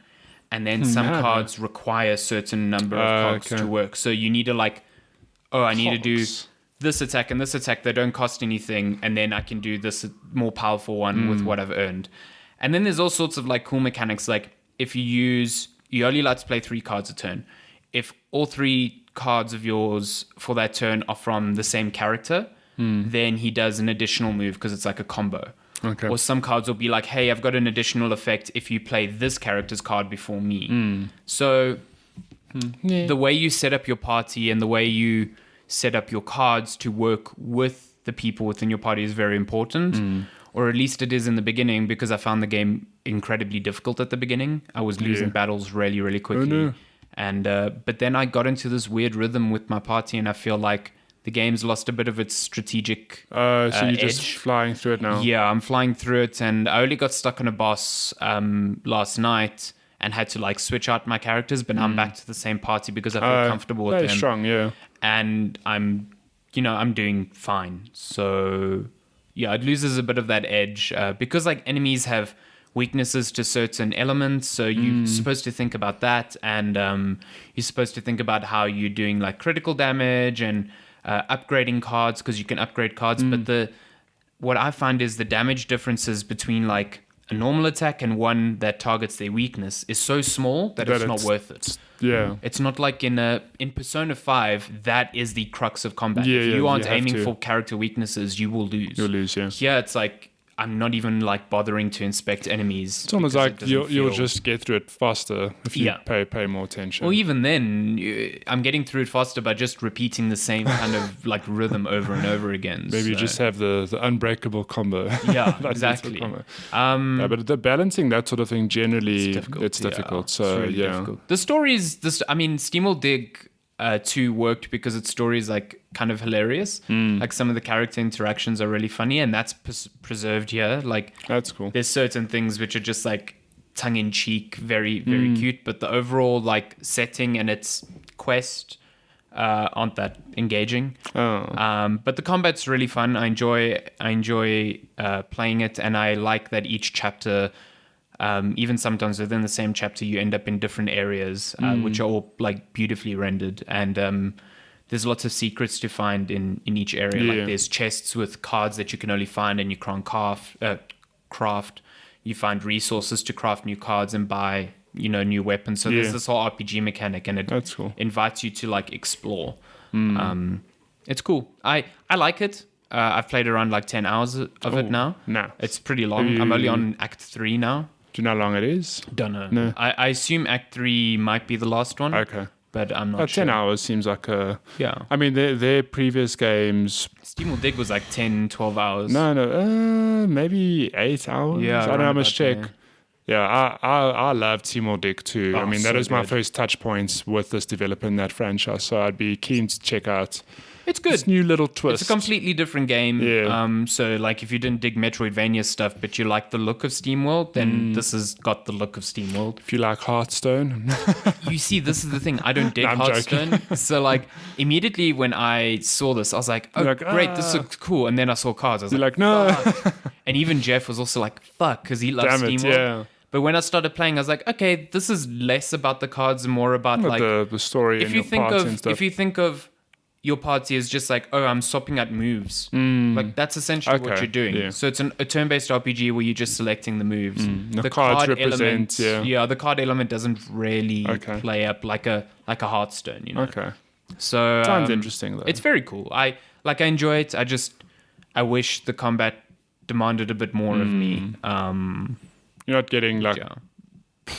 And then some cards require a certain number of cogs to work. So you need to like oh, I need to do Hogs. this attack and this attack that don't cost anything, and then I can do this more powerful one with what I've earned. And then there's all sorts of like cool mechanics, like if you only allowed to play 3 cards a turn. If all 3 cards of yours for that turn are from the same character, then he does an additional move because it's like a combo. Okay. Or some cards will be like, hey, I've got an additional effect if you play this character's card before me. So the way you set up your party and the way you set up your cards to work with the people within your party is very important. Or at least it is in the beginning, because I found the game incredibly difficult at the beginning. I was losing battles really, really quickly. no. And but then I got into this weird rhythm with my party, and I feel like the game's lost a bit of its strategic So you're just edge. flying through it now? Yeah, I'm flying through it, and I only got stuck on a boss last night and had to like switch out my characters, but now I'm back to the same party because I feel comfortable with very them. strong, yeah. And I'm doing fine. So yeah, it loses a bit of that edge because like enemies have weaknesses to certain elements, so you're supposed to think about that, and you're supposed to think about how you're doing like critical damage and upgrading cards, because you can upgrade cards. But what I find is the damage differences between like a normal attack and one that targets their weakness is so small that it's not worth it. Yeah. It's not like in Persona 5, that is the crux of combat. Yeah, if you yeah, aren't you have aiming to. for character weaknesses, you will lose. You'll lose, yeah. Here it's like I'm not even like bothering to inspect enemies. It's almost like you'll just get through it faster if you pay more attention. Well, even then, I'm getting through it faster by just repeating the same kind of like rhythm over and over again. Maybe you just have the unbreakable combo. Yeah, That exactly. combo. But the balancing that sort of thing generally it's difficult. It's So really yeah, difficult. The story is this. I mean, SteamWorld Dig 2 worked because its story is like kind of hilarious. Like some of the character interactions are really funny, and that's preserved here. Like that's cool. there's certain things which are just like tongue in cheek, very very cute, but the overall like setting and its quest aren't that engaging. But the combat's really fun. I enjoy playing it, and I like that each chapter. Even sometimes within the same chapter, you end up in different areas, which are all like beautifully rendered, and there's lots of secrets to find in each area. Yeah. Like there's chests with cards that you can only find and you can't craft. You find resources to craft new cards and buy new weapons. So there's this whole RPG mechanic, and it That's cool. invites you to like explore. It's cool. I like it. I've played around like 10 hours of it now. Nice. It's pretty long. I'm only on Act 3 now. Do you know how long it is? Don't know. No. I assume Act 3 might be the last one. Okay. But I'm not About sure. 10 hours seems like a... Yeah. I mean, their previous games... SteamWorld Dig was like 10, 12 hours. No, maybe 8 hours? Yeah, I don't know, I around must about check. there. Yeah, I love SteamWorld Dig too. I Oh, mean, that so was my good. first touch points with this developer in that franchise, so I'd be keen to check out It's good. this new little twist. It's a completely different game. Yeah. So like if you didn't dig Metroidvania stuff, but you like the look of SteamWorld, then this has got the look of SteamWorld. If you like Hearthstone. You see, this is the thing. I don't dig No, I'm Hearthstone. So like immediately when I saw this, I was like, oh, You're like, great, this looks cool. And then I saw cards. I was You're like, like, no. fuck. And even Jeff was also like, fuck, because he loves Damn it, SteamWorld. yeah. But when I started playing, I was like, okay, this is less about the cards and more about like the story if and you your think parts of and stuff. if you think of your party as just like, oh, I'm swapping out moves. Like that's essentially what Okay, you're doing. yeah. So it's a turn-based RPG where you're just selecting the moves. The cards represent, element, the card element doesn't really Okay. play up like a Hearthstone, Okay. So Sounds interesting, though. It's very cool. I enjoy it. I wish the combat demanded a bit more of me. You're not getting like... Yeah.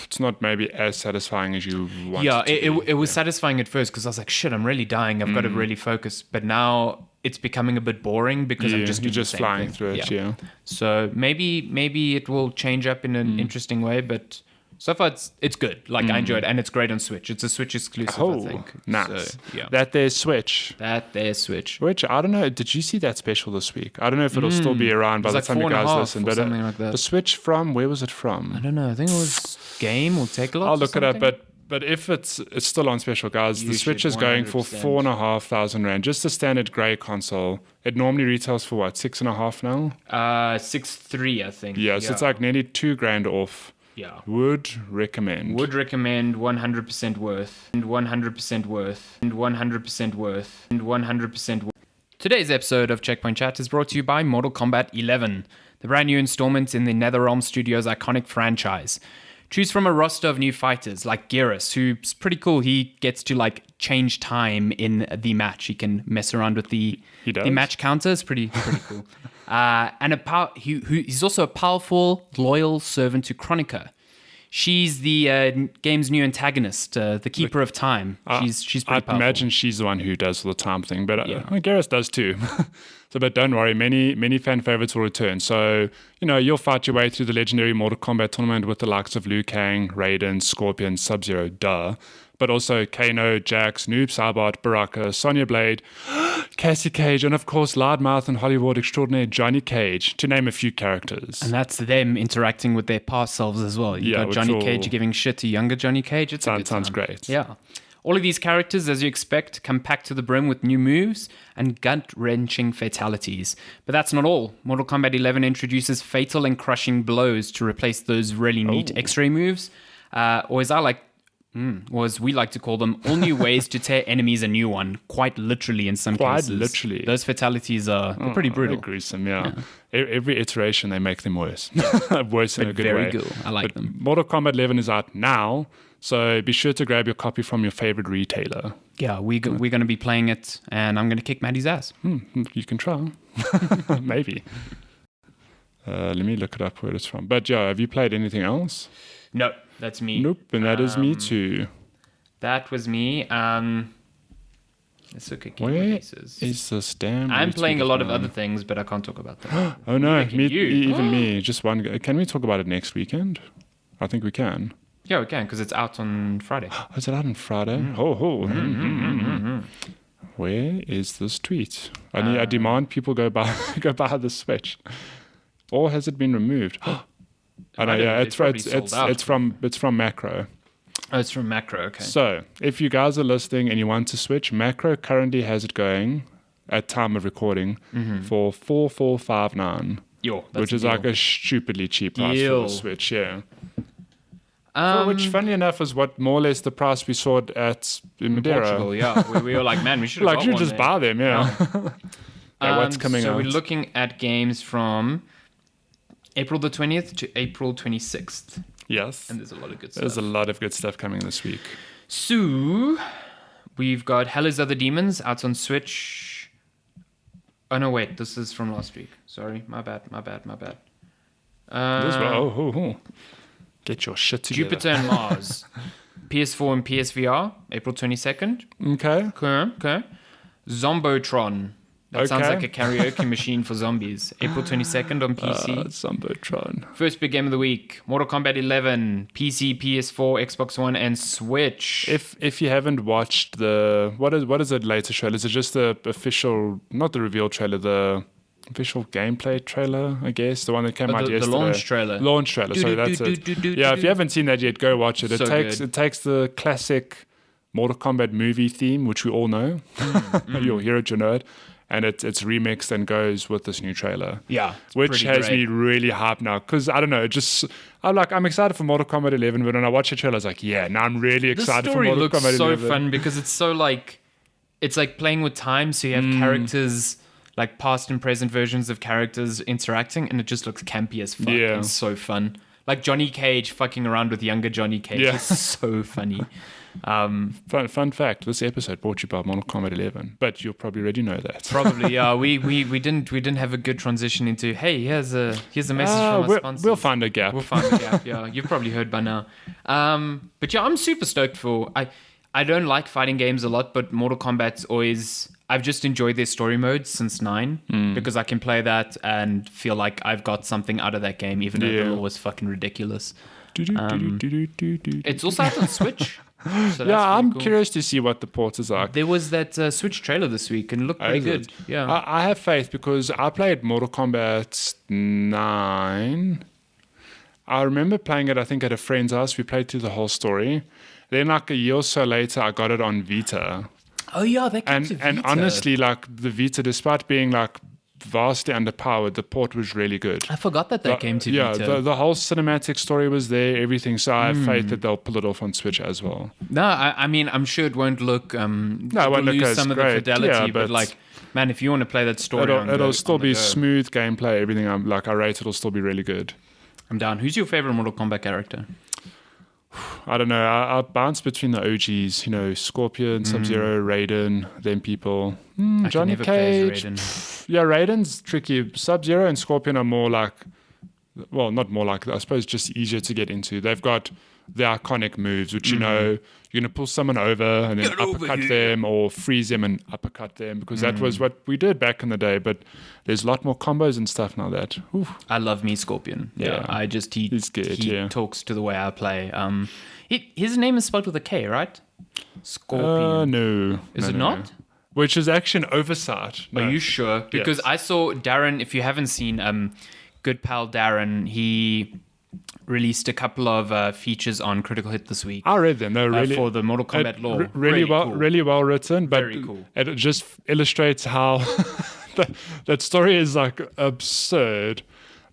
It's not maybe as satisfying as you want Yeah, it to be. it was satisfying at first because I was like, shit, I'm really dying. I've got to really focus. But now it's becoming a bit boring because I'm just you're doing just the same flying thing. through it, yeah. So maybe it will change up in an interesting way, but so far it's good. Like I enjoy it, and it's great on Switch. It's a Switch exclusive, I think. Nice. So, yeah. That there's Switch. There's Switch. Which, I don't know, did you see that special this week? I don't know if it'll still be around by It the was time like you guys 4.5 listen. or But something like that. the Switch from, where was it I from? don't know. I think it was Game or Take a Lot. I'll look it up, but if it's still on special, guys, You the Switch should is going for 100%. 4,500 Rand. Just a standard grey console. It normally retails for what, 6.5 now? 6.3, I think. Yeah, so it's like nearly $2,000 off. Yeah. Would recommend. Would recommend, 100% worth, and 100% worth, and 100% worth, and 100% worth. Today's episode of Checkpoint Chat is brought to you by Mortal Kombat 11, the brand new installment in the NetherRealm Studios' iconic franchise. Choose from a roster of new fighters like Geras, who's pretty cool. He gets to like change time in the match. He can mess around with the match counter. It's pretty cool. And he's also a powerful, loyal servant to Kronika. She's the game's new antagonist, the Keeper of Time. She's pretty powerful. I imagine she's the one who does the time thing, but Geras does too. But don't worry, many fan favorites will return. So, you'll fight your way through the legendary Mortal Kombat tournament with the likes of Liu Kang, Raiden, Scorpion, Sub-Zero, but also Kano, Jax, Noob Saibot, Baraka, Sonya Blade, Cassie Cage, and of course Loudmouth and Hollywood extraordinaire Johnny Cage, to name a few characters. And that's them interacting with their past selves as well. You got Johnny Cage giving shit to younger Johnny Cage. Sounds great. Yeah. All of these characters, as you expect, come packed to the brim with new moves and gut-wrenching fatalities. But that's not all. Mortal Kombat 11 introduces fatal and crushing blows to replace those really neat X-ray moves, or as we like to call them, all new ways to tear enemies a new one, quite literally in some cases. Quite literally. Those fatalities are pretty brutal. Gruesome, yeah. Every iteration, they make them worse. Worse in a good way. Very good. I like them. Mortal Kombat 11 is out now, so be sure to grab your copy from your favorite retailer. Yeah, we're going to be playing it, and I'm going to kick Matty's ass. You can try. Maybe. Let me look it up where it's from. But yeah, have you played anything else? No, that's me. Nope, and that is me too. That was me. Let's look at game Where releases. is this damn? I'm playing a lot of other things, but I can't talk about that. Oh no, even me. Just one. Can we talk about it next weekend? I think we can. Yeah, we can, because it's out on Friday. Oh, is it out on Friday? Where is this tweet? I demand people go buy the Switch. Or has it been removed? I know. Yeah, it's from Macro. Oh, it's from Macro. Okay. So if you guys are listening and you want to switch, Macro currently has it going at time of recording for $4,459, which is like a stupidly cheap price for the Switch. Yeah. Which, funny enough, is what more or less the price we saw it at in Madeira. Portugal, yeah. We were like, man, we should have got one just there. buy them, yeah. What's coming out? So we're looking at games from April the 20th to April 26th. Yes. And there's a lot of good stuff. There's a lot of good stuff coming this week. So we've got Hell is Other Demons out on Switch. Oh, no, wait. This is from last week. Sorry. My bad. Get your shit together. Jupiter and Mars. PS4 and PSVR, April 22nd. Okay. Zombotron. That sounds like a karaoke machine for zombies. April 22nd on PC. Zombotron. First big game of the week. Mortal Kombat 11. PC, PS4, Xbox One, and Switch. If you haven't watched what is the latest trailer? Is it just the official, not the reveal trailer, the official gameplay trailer, I guess, the one that came out yesterday. The launch trailer. So that's it. Yeah, if you haven't seen that yet, go watch it. It takes the classic Mortal Kombat movie theme, which we all know. You'll hear it, you know it. And it's remixed and goes with this new trailer. Yeah. Which has me really hyped now. Because, I don't know, I'm excited for Mortal Kombat 11, but when I watch the trailer, I was like, yeah, now I'm really excited for Mortal Kombat 11. The story looks so fun because it's so like, it's like playing with time. So you have characters, like past and present versions of characters interacting, and it just looks campy as fuck. Yeah. It's so fun. Like Johnny Cage fucking around with younger Johnny Cage is so funny. Fun fact: this episode brought to you by Mortal Kombat 11, but you'll probably already know that. Probably, yeah. We didn't have a good transition into here's a message from our sponsors. We'll find a gap. Yeah, you've probably heard by now. But yeah, I'm super stoked for. I don't like fighting games a lot, but Mortal Kombat's always. I've just enjoyed their story mode since 9 because I can play that and feel like I've got something out of that game, even though the lore was fucking ridiculous. It's also out on Switch. So I'm cool. curious to see what the port is like. There was that Switch trailer this week and it looked pretty good. Yeah, I have faith because I played Mortal Kombat 9. I remember playing it, I think, at a friend's house. We played through the whole story. Then, like a year or so later, I got it on Vita. Oh yeah, that came to Vita. And honestly, like the Vita, despite being like vastly underpowered. The port was really good. I forgot that came to Yeah, Vita. the whole cinematic story was there, everything. So I have faith that they'll pull it off on Switch as well. No, I mean, I'm sure it won't look. it won't look lose as some of great. the fidelity, Yeah, but but like, man, if you want to play that story, It'll still on the be go, smooth gameplay, everything. I rate it'll still be really good. I'm down. Who's your favorite Mortal Kombat character? I don't know. I bounce between the OGs, Scorpion, Sub-Zero, Raiden, them people. I Johnny can never play Cage. as Raiden. Yeah, Raiden's tricky. Sub-Zero and Scorpion are more like, well, not more like, I suppose just easier to get into. They've got the iconic moves, which you're going to pull someone over and then uppercut them or freeze them and uppercut them, because that was what we did back in the day. But there's a lot more combos and stuff now that. I love me Scorpion. Yeah, he's good, he talks to the way I play. His name is spelled with a K, right? Scorpion. No. Is it no. not? Which is actually an oversight. No. Are you sure? Because Yes. I saw Darren, if you haven't seen good pal Darren, he released a couple of features on Critical Hit this week. I read them. They're really for the Mortal Kombat lore. really well written, but Very cool. it just illustrates how that story is like absurd.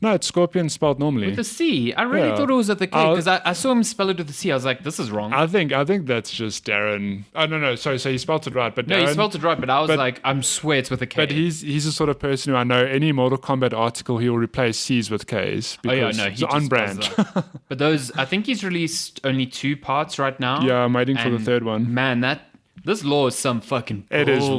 No, it's Scorpion spelled normally. With the C. I really Yeah. thought it was at the K because I saw him spell it with the C. I was like, this is wrong. I think that's just Darren. Oh no, sorry. So he spelled it right, but No, Darren, he spelled it right, but I was but- like, I'm swear it's with a K. But he's the sort of person who I know any Mortal Kombat article he will replace C's with K's because he it's just on does brand. that. But those, I think he's released only 2 parts right now. Yeah, I'm waiting for the And third one. Man, this law is some fucking bullshit. It is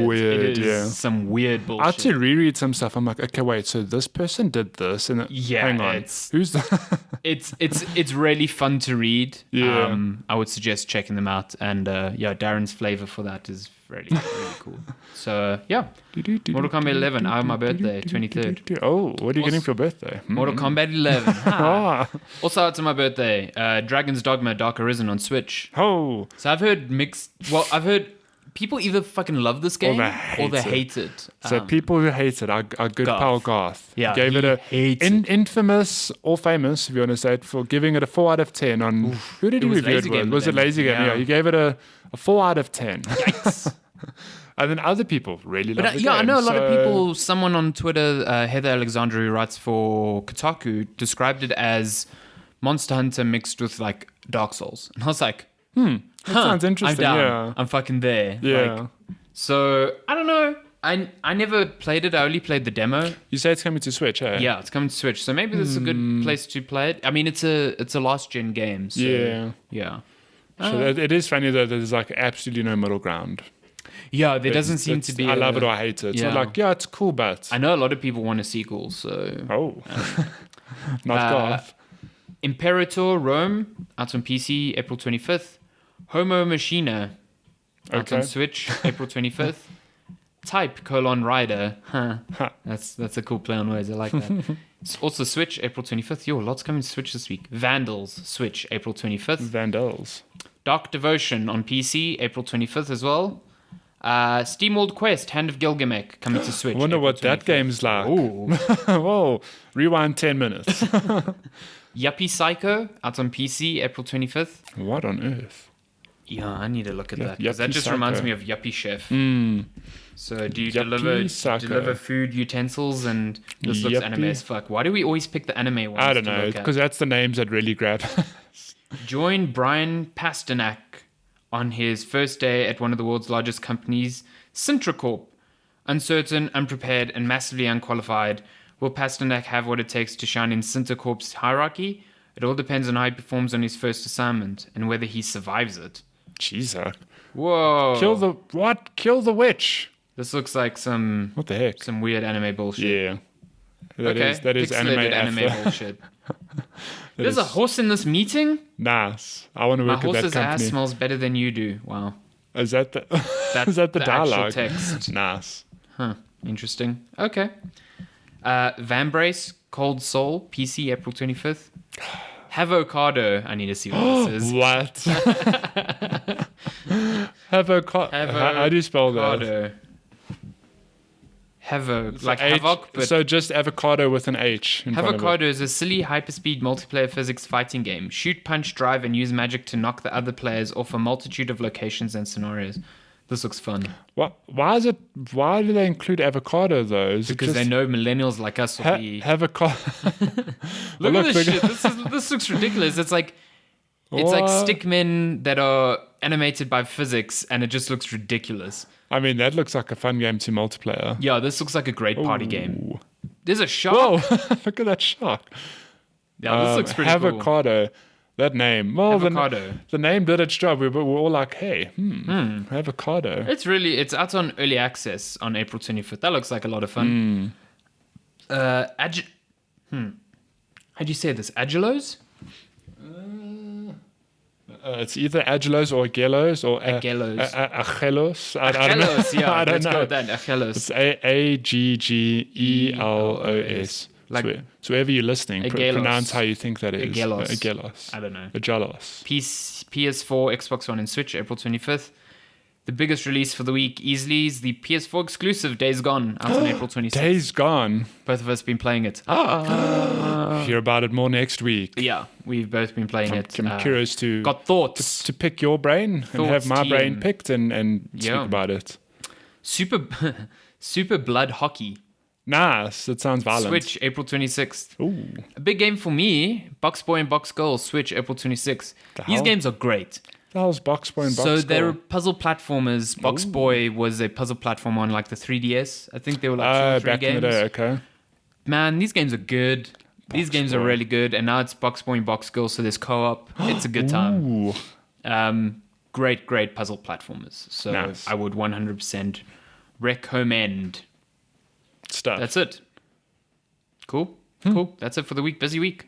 weird, It is yeah. some weird bullshit. I had to reread some stuff. I'm like, okay, wait, so this person did this, and Yeah, hang on, who's the? It's really fun to read. Yeah. I would suggest checking them out. And Darren's flavor for that is really, really cool. So, Mortal Kombat 11, my birthday, 23rd. Oh, what are you getting for your birthday? Mortal Kombat 11. Ah. Also, it's on my birthday. Dragon's Dogma Dark Arisen on Switch. Oh, So I've heard mixed. Well, I've heard people either fucking love this game or they hate it. so people who hate it are good Garth. pal Garth. Yeah, Gave he it a hates it. infamous or famous, if you want to say it, for giving it a 4 out of 10 on. Who did he It was review it Lazy with? Game Was it then. Lazy Game? Yeah. Yeah, he gave it a 4 out of 10. Yikes. And then other people really love But the game. I know a lot of so- people. Someone on Twitter, Heather Alexander, who writes for Kotaku, described it as Monster Hunter mixed with like Dark Souls, and I was like, That sounds interesting. I'm down. Yeah. I'm fucking there. Yeah. Like, so I don't know. I never played it. I only played the demo. You say it's coming to Switch, eh? Yeah, it's coming to Switch, so maybe this is a good place to play it. I mean, it's a last gen game. So, Yeah. yeah. So it is funny that there's like absolutely no middle ground. Yeah, there doesn't seem to be. I love it or I hate it. Yeah. So like, yeah, it's cool, but I know a lot of people want a sequel, so. oh, not Garth. Imperator Rome, out on PC, April 25th. Homo Machina, out on Okay. Switch, April 25th. Type : Rider. Huh. That's a cool play on words. I like that. It's also Switch, April 25th. Yo, lots coming to Switch this week. Vandals, Switch, April 25th. Vandals. Dark Devotion on PC, April 25th as well. SteamWorld Quest, Hand of Gilgamesh, coming to Switch. I wonder April what that 25th. game's like. Ooh. Whoa, rewind 10 minutes. Yuppie Psycho, out on PC, April 25th. What on earth? Yeah, I need to look at Yup- that because that Yuppie just Psycho. reminds me of Yuppie Chef. So do you Yuppie Psycho. deliver food utensils and this looks anime Yuppie. as fuck? Why do we always pick the anime ones? I don't to know, look at? because that's the names that really grab. Join Brian Pasternak on his first day at one of the world's largest companies, Sintracorp. Uncertain, unprepared, and massively unqualified, will Pasternak have what it takes to shine in Sintracorp's hierarchy? It all depends on how he performs on his first assignment and whether he survives it. Jeez, Whoa! Kill the witch. This looks like some What the heck? weird anime bullshit. Yeah. That Okay, is pixelated anime after. bullshit. There's a horse in this meeting? Nice. I want to My work at that horse's ass company. smells better than you do. Wow. Is that the That's is that the actual dialogue? text. Nice. Huh. Interesting. Okay. Vambrace, Cold Soul, PC, April 25th. Havocado. I need to see what this is. What? How do you spell that? Avocado. Havoc. Like H- Havoc, but so just avocado with an H in front of it. Avocado is a silly hyperspeed multiplayer physics fighting game. Shoot, punch, drive, and use magic to knock the other players off a multitude of locations and scenarios. This looks fun. Why do they include avocado though? Is it Because they know millennials like us will be... avocado. Look at this shit. This looks ridiculous. It's like stickmen that are animated by physics, and it just looks ridiculous. I mean, that looks like a fun game to multiplayer. Yeah, this looks like a great party game. There's a shark. Whoa, look at that shark. Yeah, this looks pretty cool. Avocado. That name. Well, Avocado. The name did its job. We were all like, hey, avocado. It's out on early access on April 25th. That looks like a lot of fun. How'd you say this? Agelos? It's either Agelos or Agelos or Agelos. Agelos. I don't know. Agelos, yeah. I don't Let's know. go with that. Agelos. It's Agggelos. Like, so wherever you're listening, Agelos. pronounce how you think that is. Agelos. Agelos. I don't know. Agelos. PS4, Xbox One, and Switch, April 25th. The biggest release for the week easily is the PS4 exclusive Days Gone, out on April 26th. Days Gone. Both of us been playing it. Hear about it more next week. Yeah, we've both been playing it. I'm curious to got thoughts. to pick your brain and have my brain TM. picked and speak about it. Super Blood Hockey. Nice. It sounds violent. Switch, April 26th. Ooh. A big game for me. Box Boy and Box Girl, Switch, April 26th. The These hell? games are great. The hell's Box Boy and Box So Girl? they're puzzle platformers. Box Boy was a puzzle platform on like the 3DS. I think they were like 2 or 3 back games. in the day, okay. Man, these games are good. These games are Boy. really good. And now it's Box Boy and Box Girl, so there's co-op. It's a good time. Ooh. Great puzzle platformers. So Nice. I would 100% recommend. Stuff. That's it. Cool. Cool. That's it for the week. Busy week.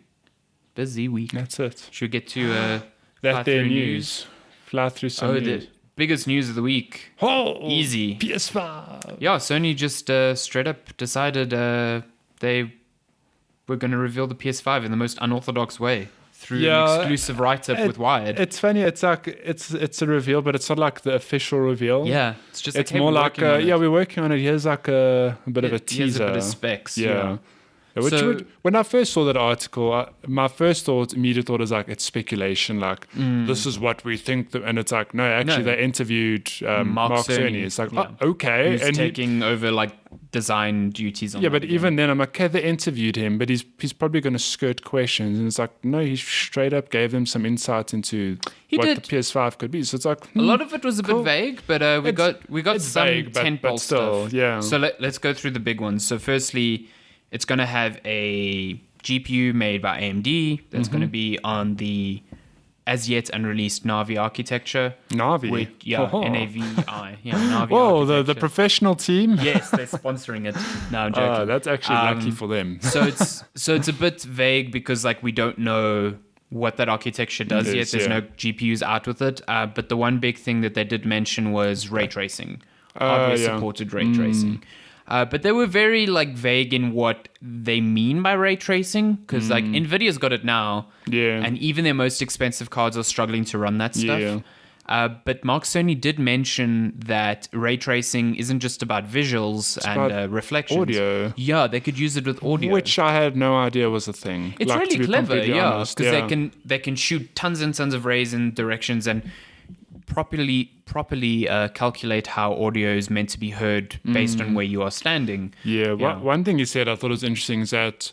That's it. Should we get to fly That their through news. Fly through some the news. biggest news of the week. Oh, Easy. PS5. Yeah, Sony just straight up decided they were going to reveal the PS5 in the most unorthodox way through an exclusive write-up with Wired. It's funny. It's like it's a reveal, but it's not like the official reveal. Yeah, it's just It's like, hey, more we're like working on it. we're working on it. Here's like a bit of a Here's teaser. a bit of specs. Yeah. So- When I first saw that article, my first immediate thought is like, it's speculation. Like, this is what we think. And it's like, no, actually, No. they interviewed Mark Cerny. It's like, oh, okay. Who's and taking over like design duties on yeah, that but again. even then, I'm like, okay, they interviewed him, but he's probably going to skirt questions. And it's like, no, he straight up gave them some insight into what did. the PS5 could be. So it's like, A lot of it was a cool. bit vague, but we got it's some vague, but tentpole still, stuff. yeah. So let's go through the big ones. So firstly, it's going to have a GPU made by AMD that's going to be on the as yet unreleased Navi architecture. Navi. N-A-V-I. Yeah, Navi Whoa, the architecture. professional team. Yes, they're sponsoring it. No, I'm joking. That's actually lucky for them. so it's a bit vague because like we don't know what that architecture does It yet. is, There's yeah. no GPUs out with it. But the one big thing that they did mention was ray tracing, hardware supported ray tracing. But they were very like vague in what they mean by ray tracing because like Nvidia's got it now, and even their most expensive cards are struggling to run that stuff. Yeah. But Mark Cerny did mention that ray tracing isn't just about visuals about and reflections. audio. Yeah, they could use it with audio. Which I had no idea was a thing. It's like, to really be clever, completely yeah, honest. because they can shoot tons and tons of rays in directions and properly calculate how audio is meant to be heard based on where you are standing. Yeah, one thing he said I thought was interesting is that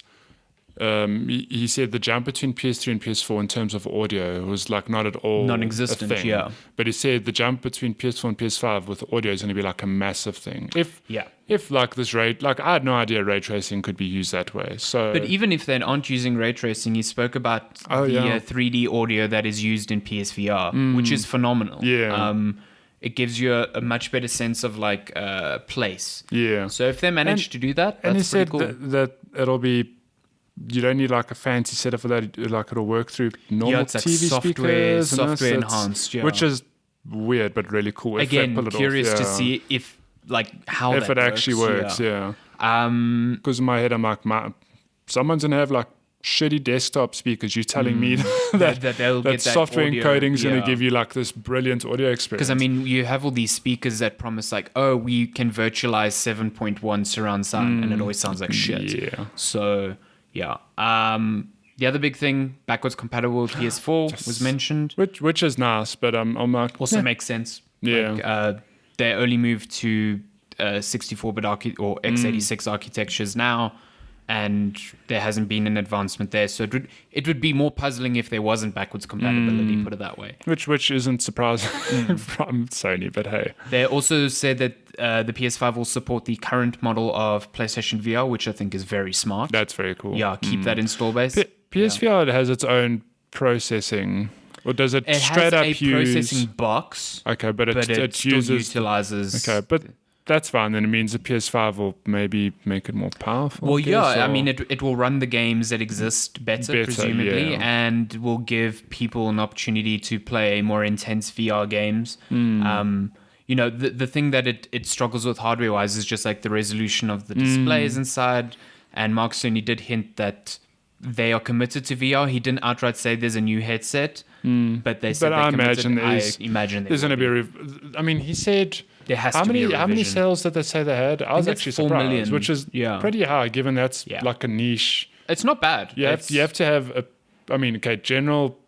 he said the jump between PS3 and PS4 in terms of audio was like not at all Non-existent, a thing. yeah. But he said the jump between PS4 and PS5 with audio is going to be like a massive thing. If like this like I had no idea ray tracing could be used that way. So, But even if they aren't using ray tracing, he spoke about the 3D audio that is used in PSVR, which is phenomenal. Yeah. It gives you a much better sense of like place. yeah. So if they manage to do that, And he that's pretty said cool. that it'll be. You don't need like a fancy setup for that. Like it'll work through normal it's like TV software speakers, and this, enhanced, yeah. which is weird but really cool. If they Again, pull it curious off, to yeah. see if how if that it actually works. Yeah. Because in my head, I'm like, someone's gonna have like shitty desktop speakers. You're telling me that they'll get that software audio, encoding is yeah. gonna give you like this brilliant audio experience. Because I mean, you have all these speakers that promise like, oh, we can virtualize 7.1 surround sound, and it always sounds like shit. Yeah. So yeah. The other big thing, backwards compatible with PS4 was mentioned. which is nice, but I'm like, Also makes sense. Yeah. Like, they only moved to 64-bit or x86 architectures now, and there hasn't been an advancement there. So it would be more puzzling if there wasn't backwards compatibility, put it that way. Which isn't surprising from Sony, but hey. They also said that the PS5 will support the current model of PlayStation VR, which I think is very smart. That's very cool. Yeah, keep that install base. PSVR has its own processing, or does it straight up use... It has a processing box. Okay, but it still uses... utilizes... Okay, but that's fine. Then it means the PS5 will maybe make it more powerful. Well, I mean, it will run the games that exist better presumably, and will give people an opportunity to play more intense VR games. The thing that it struggles with hardware-wise is just like the resolution of the displays inside. And Mark Cerny did hint that they are committed to VR. He didn't outright say there's a new headset, but they said I imagine there's going to be. I mean, he said there has to be a revision. How many sales did they say they had? I was actually 4 surprised, million. which is pretty high given that's like a niche. It's not bad. You have to have general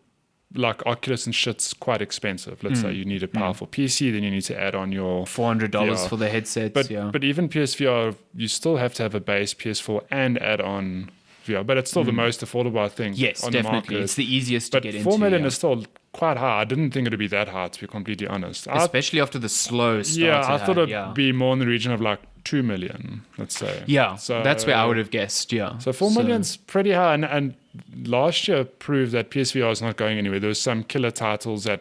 like Oculus and shit's quite expensive. Let's say you need a powerful PC, then you need to add on your $400 for the headset. But even PSVR, you still have to have a base PS4 and add on VR. But it's still the most affordable, I think. Yes, on definitely. The market. It's the easiest to get into. 4 million is still quite high. I didn't think it would be that high, to be completely honest. Especially after the slow start. Yeah, I thought it'd be more in the region of like 2 million, let's say. Yeah, so that's where I would have guessed, yeah. So 4 million's pretty high, and last year proved that PSVR is not going anywhere. There was some killer titles that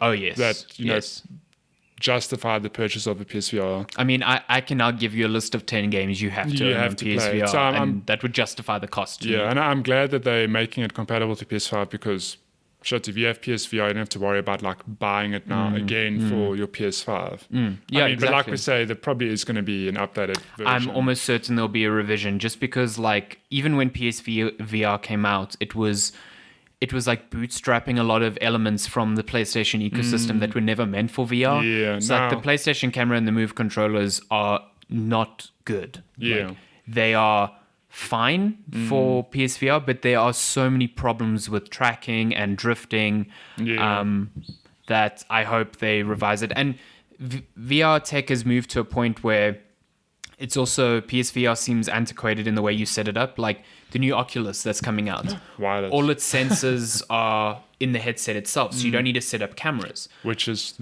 justified the purchase of the PSVR. I mean, I can now give you a list of 10 games you have to own on PSVR, so and that would justify the cost. Yeah, and I'm glad that they're making it compatible to PS5 because... Shit, if you have PSVR, you don't have to worry about like buying it now again for your PS5. Yeah, exactly. But like we say, there probably is going to be an updated version. I'm almost certain there'll be a revision, just because like even when PSVR came out, it was like bootstrapping a lot of elements from the PlayStation ecosystem that were never meant for VR. Yeah, so like the PlayStation camera and the Move controllers are not good. Yeah, like, they are fine for PSVR, but there are so many problems with tracking and drifting that I hope they revise it. And VR tech has moved to a point where it's also PSVR seems antiquated in the way you set it up. Like the new Oculus that's coming out, wireless. All its sensors are in the headset itself, so you don't need to set up cameras, which is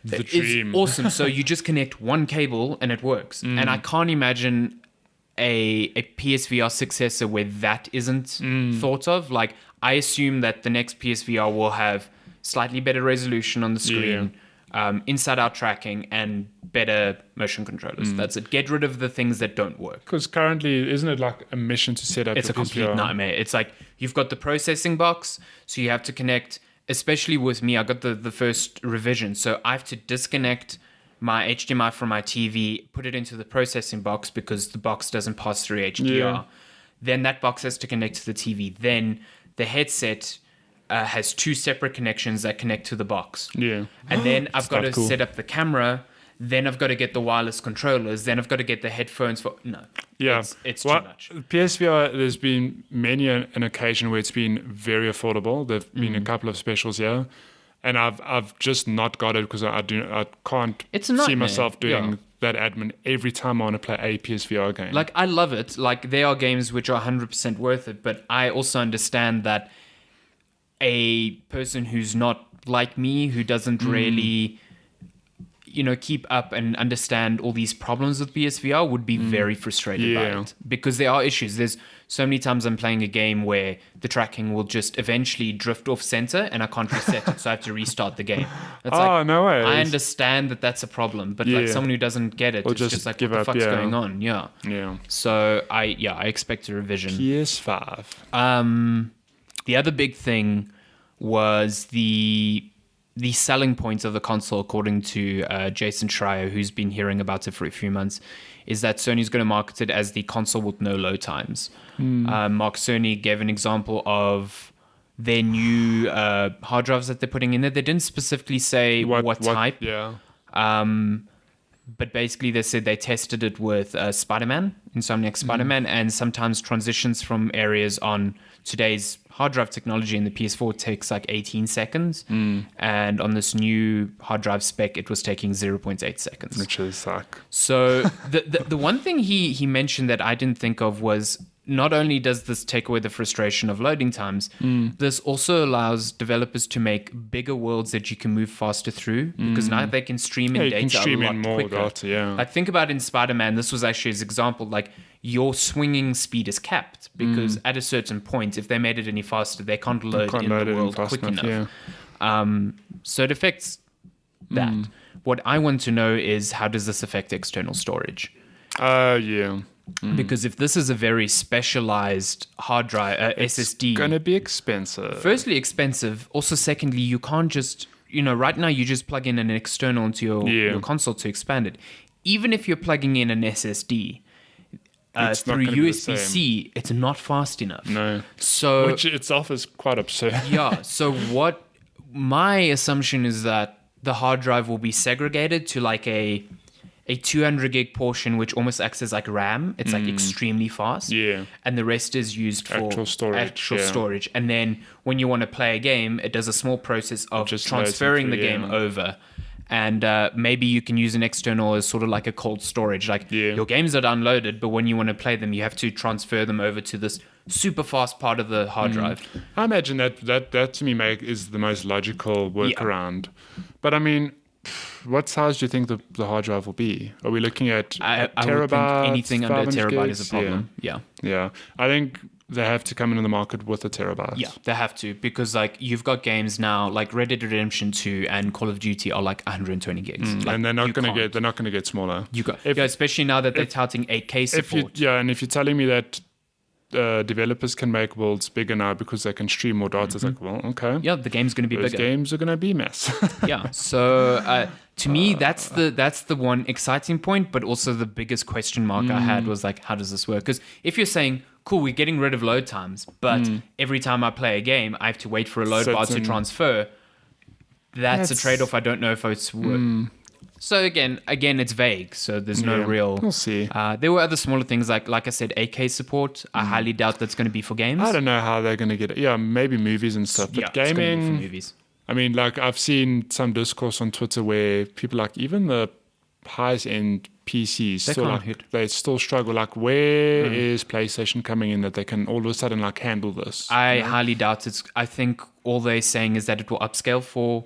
the dream. It's awesome. So you just connect one cable and it works. And I can't imagine a PSVR successor where that isn't thought of. Like, I assume that the next PSVR will have slightly better resolution on the screen, inside-out tracking, and better motion controllers. That's it. Get rid of the things that don't work. Because currently, isn't it like a mission to set up It's a complete nightmare. It's like, you've got the processing box, so you have to connect, especially with me, I got the first revision, so I have to disconnect my HDMI from my TV, put it into the processing box because the box doesn't pass through HDR. Yeah. Then that box has to connect to the TV. Then the headset has two separate connections that connect to the box. Yeah. And then I've got to set up the camera. Then I've got to get the wireless controllers. Then I've got to get the headphones for... No. Yeah. It's too much. PSVR, there's been many an occasion where it's been very affordable. There have been a couple of specials here. And I've just not got it because I can't see myself doing that admin every time I want to play a PSVR game. Like, I love it. Like, there are games which are 100% worth it, but I also understand that a person who's not like me, who doesn't really, keep up and understand all these problems with PSVR would be very frustrated by it. Because there are issues. There's so many times I'm playing a game where the tracking will just eventually drift off center and I can't reset it, so I have to restart the game. It's no way. I understand that that's a problem, but like someone who doesn't get it, it's just like, what the fuck's going on? Yeah. So I expect a revision. PS5. The other big thing was the selling points of the console, according to Jason Schreier, who's been hearing about it for a few months, is that Sony's going to market it as the console with no load times. Mark Cerny gave an example of their new hard drives that they're putting in there. They didn't specifically say what type. But basically, they said they tested it with Spider-Man, Insomniac Spider-Man, and sometimes transitions from areas on today's hard drive technology in the PS4 takes like 18 seconds. And on this new hard drive spec, it was taking 0.8 seconds. Which is like... So the one thing he mentioned that I didn't think of was not only does this take away the frustration of loading times, this also allows developers to make bigger worlds that you can move faster through, because now they can stream in data a lot quicker. Data, Like, think about in Spider-Man, this was actually his example, like your swinging speed is capped because at a certain point, if they made it any faster, they can't load in the world quick enough. So it affects that. What I want to know is, how does this affect external storage? Because if this is a very specialized hard drive, SSD, it's going to be expensive. Firstly, expensive. Also, secondly, you can't just, right now you just plug in an external into your console to expand it. Even if you're plugging in an SSD through USB-C, it's not fast enough. No. So, which itself is quite absurd. So what my assumption is that the hard drive will be segregated to like a 200 gig portion, which almost acts as like RAM. It's like extremely fast. And the rest is used for actual storage. And then when you want to play a game, it does a small process of just transferring the game over. And maybe you can use an external as sort of like a cold storage. Like your games are downloaded, but when you want to play them, you have to transfer them over to this super fast part of the hard drive. I imagine that to me is the most logical workaround. But I mean, what size do you think the hard drive will be? Are we looking at terabytes? I would think anything under a terabyte gigs? is a problem. Yeah. I think they have to come into the market with a terabyte. Yeah, they have to, because like you've got games now like Red Dead Redemption 2 and Call of Duty are like 120 gigs. Like, and they're not going to get smaller. Especially now that they're touting 8K support. And if you're telling me that developers can make worlds bigger now because they can stream more data, it's like, well, okay. Yeah, the game's going to be bigger. Games are going to be massive. Yeah. So to me, that's the one exciting point, but also the biggest question mark I had was like, how does this work? Because if you're saying, cool, we're getting rid of load times, but every time I play a game, I have to wait for a load bar to transfer. That's a trade-off. I don't know if it's worth. So again, it's vague. So there's no real. We'll see. There were other smaller things like I said, 8K support. I highly doubt that's going to be for games. I don't know how they're going to get it. Yeah, maybe movies and stuff. But gaming, it's gonna be for movies. I mean, like I've seen some discourse on Twitter where people like even the highest end PCs they still struggle. Like, where is PlayStation coming in that they can all of a sudden like handle this? I highly doubt it. I think all they're saying is that it will upscale for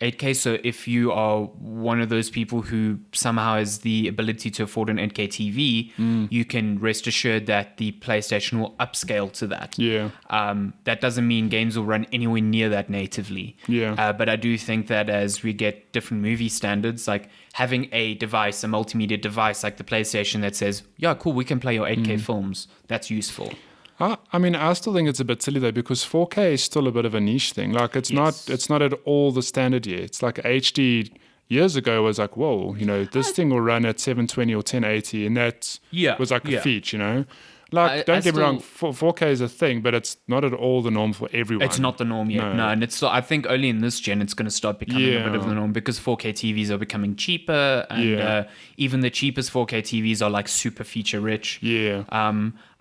8K. So if you are one of those people who somehow has the ability to afford an 8K TV, you can rest assured that the PlayStation will upscale to that. That doesn't mean games will run anywhere near that natively. But I do think that as we get different movie standards, like having a device, a multimedia device like the PlayStation that says, yeah, cool, we can play your 8K films, that's useful. I mean, I still think it's a bit silly though, because 4K is still a bit of a niche thing. Like, it's not at all the standard yet. It's like HD years ago was like, whoa, this thing will run at 720 or 1080, and that was like a feat, Like, don't get me wrong, 4K is a thing, but it's not at all the norm for everyone. It's not the norm yet, no. And I think only in this gen it's going to start becoming a bit of the norm, because 4K TVs are becoming cheaper, and even the cheapest 4K TVs are like super feature rich.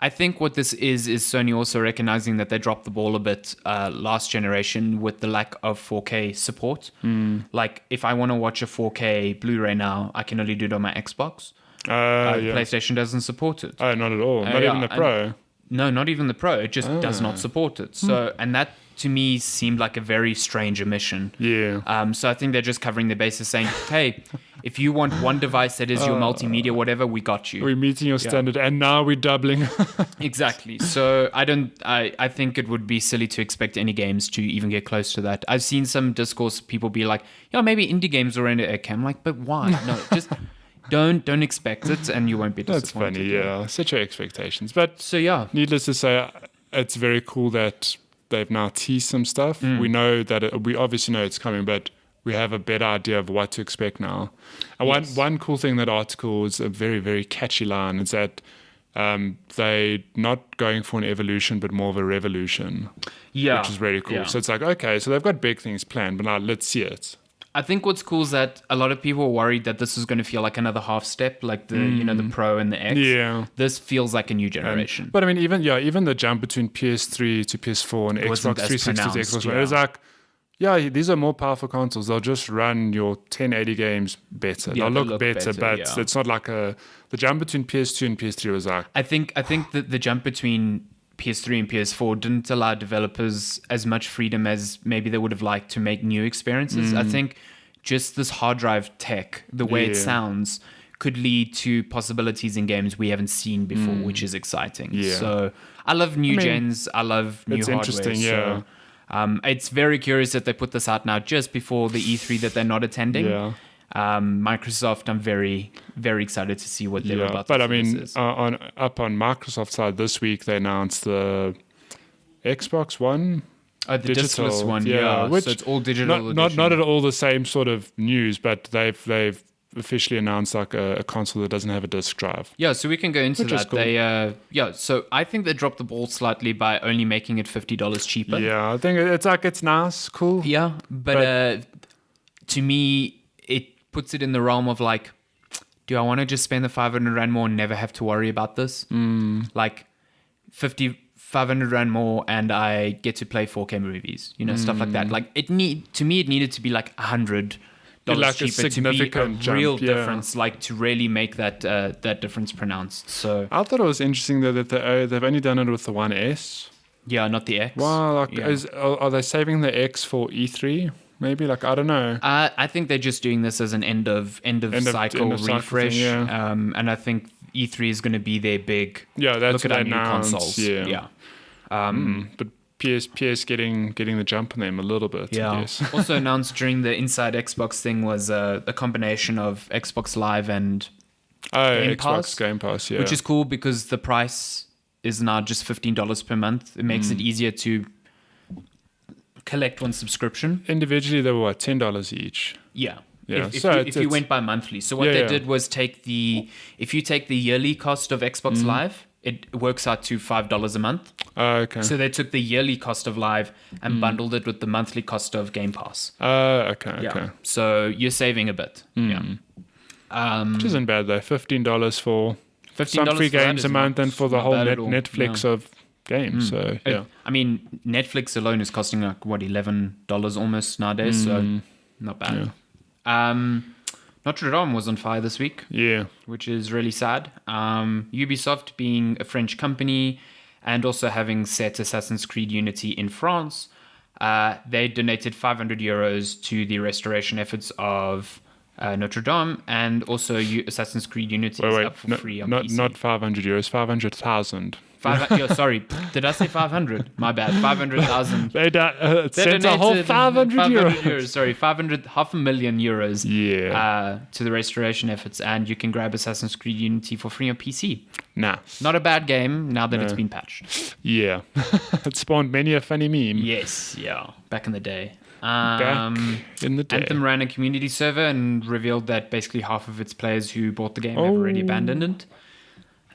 I think what this is Sony also recognizing that they dropped the ball a bit last generation with the lack of 4K support. Like, if I want to watch a 4K Blu-ray now, I can only do it on my Xbox. PlayStation doesn't support it. Oh, not at all. Not even the Pro. No, not even the Pro. It just does not support it. So, and that to me seemed like a very strange omission. So I think they're just covering their bases, saying, "Hey, if you want one device that is your multimedia, whatever, we got you. We're meeting your standard, and now we're doubling." Exactly. So I think it would be silly to expect any games to even get close to that. I've seen some discourse, people be like, "Yeah, maybe indie games are into 8K." I'm like, but why? No, just. Don't expect it, and you won't be disappointed. That's funny, set your expectations. But so needless to say, it's very cool that they've now teased some stuff. We know that we obviously know it's coming, but we have a better idea of what to expect now. And one cool thing, that article was a very, very catchy line, is that they're not going for an evolution, but more of a revolution. Which is really cool. So it's like, okay, so they've got big things planned, but now let's see it. I think what's cool is that a lot of people were worried that this was going to feel like another half step, like the the Pro and the X. Yeah. This feels like a new generation. But I mean, even the jump between PS3 to PS4 and wasn't Xbox as 360 to pronounced, Xbox One, it was like, yeah, these are more powerful consoles. They'll just run your 1080 games better. Yeah, They'll look better, but yeah. it's not like the jump between PS2 and PS3 was like, I think that the jump between PS3 and PS4 didn't allow developers as much freedom as maybe they would have liked to make new experiences. I think just this hard drive tech, the way it sounds, could lead to possibilities in games we haven't seen before, which is exciting. Yeah. So I love new gens. I love new hardware. interesting, yeah. So, it's very curious that they put this out now just before the E3 that they're not attending. Yeah. Microsoft, I'm very, very excited to see what they're about to but I do mean, this is. on Microsoft's side this week, they announced the Xbox One. The digital, discless one, which so it's all digital. not at all the same sort of news, but they've officially announced like a console that doesn't have a disc drive. Yeah, so we can go into Which is that. cool. They so I think they dropped the ball slightly by only making it $50 cheaper. Yeah, I think it's nice, cool. Yeah, but to me, it puts it in the realm of like, do I want to just spend the 500 Rand more and never have to worry about this? Like 500 Rand more and I get to play 4K movies, stuff like that. Like it needed to be like $100 Like a cheaper to be a significant jump, real yeah. difference, like to really make that difference pronounced. So I thought it was interesting though that they've only done it with the One S. yeah, not the X. Wow, like Yeah. are they saving the X for E3? Maybe like I don't know. I think they're just doing this as an end of cycle refresh, thing, yeah. and I think E3 is going to be their big Yeah, that's look at what our they new announced, consoles. yeah. But PS getting the jump on them a little bit. I Yeah. guess. Also announced during the Inside Xbox thing was a combination of Xbox Live and Game Xbox Pass, Game Pass, yeah. which is cool because the price is now just $15 per month. It makes it easier to collect one subscription. Individually they were what, $10 each. Yeah. Yeah, If, so you, it's- if you went by monthly. So what Yeah, they yeah. did was if you take the yearly cost of Xbox Live, it works out to $5 a month. Okay. So they took the yearly cost of Live and bundled it with the monthly cost of Game Pass. Okay. So you're saving a bit. Yeah. Which isn't bad though. $15 for $15 some free for that games is a month and for the not whole bad at all. Netflix of games. So yeah. I mean, Netflix alone is costing like what, $11 almost nowadays. So not bad. Notre Dame was on fire this week, Yeah. which is really sad. Ubisoft, being a French company and also having set Assassin's Creed Unity in France, they donated €500 to the restoration efforts of Notre Dame, and also Assassin's Creed Unity is up for free on PC. Not €500, 500,000. Sorry, did I say 500? My bad. 500,000. They sent a whole donated €500. Sorry, €500,000. Yeah. To the restoration efforts, and you can grab Assassin's Creed Unity for free on PC. Nice. Not a bad game now that it's been patched. Yeah. It spawned many a funny meme. Yes, yeah, back in the day. Back in the day. Anthem ran a community server and revealed that basically half of its players who bought the game have already abandoned it.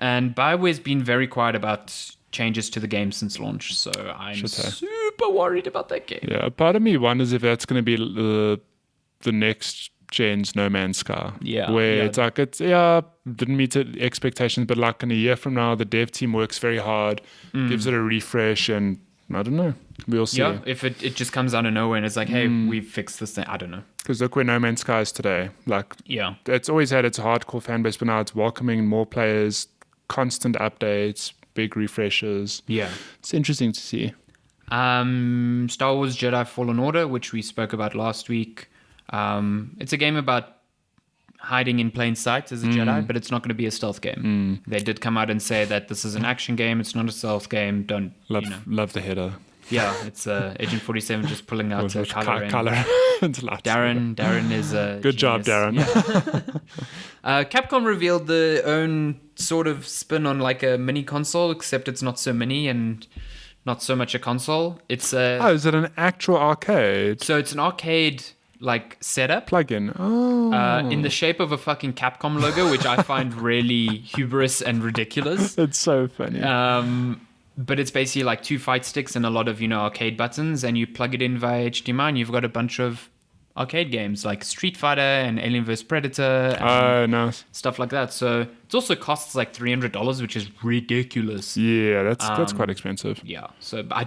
And BioWare's been very quiet about changes to the game since launch, so I'm super worried about that game. Yeah, part of me wonders if that's going to be the next gen's No Man's Sky. Yeah, Where yeah. it's like, didn't meet the expectations, but like in a year from now, the dev team works very hard, gives it a refresh, and I don't know. We'll see. Yeah, if it just comes out of nowhere and it's like, hey, we've fixed this thing. I don't know. Because look where No Man's Sky is today. Like, Yeah. it's always had its hardcore fan base, but now it's welcoming more players, constant updates, big refreshes. Yeah. It's interesting to see. Star Wars Jedi Fallen Order, which we spoke about last week. It's a game about hiding in plain sight as a Jedi, but it's not going to be a stealth game. They did come out and say that this is an action game. It's not a stealth game. Don't Love the header. Yeah, it's Agent 47 just pulling out a color. It's lights. Darren is a Good job, Darren. Capcom revealed their own sort of spin on like a mini console, except it's not so mini and not so much a console. It's is it an actual arcade so it's an arcade like setup plug-in? Oh, in the shape of a fucking Capcom logo, which I find really hubris and ridiculous. it's so funny. But it's basically like 2 fight sticks and a lot of arcade buttons, and you plug it in via HDMI, and you've got a bunch of arcade games like Street Fighter and Alien vs Predator and Oh, nice. stuff like that. So it also costs like $300, which is ridiculous. Yeah, that's quite expensive. Yeah. So I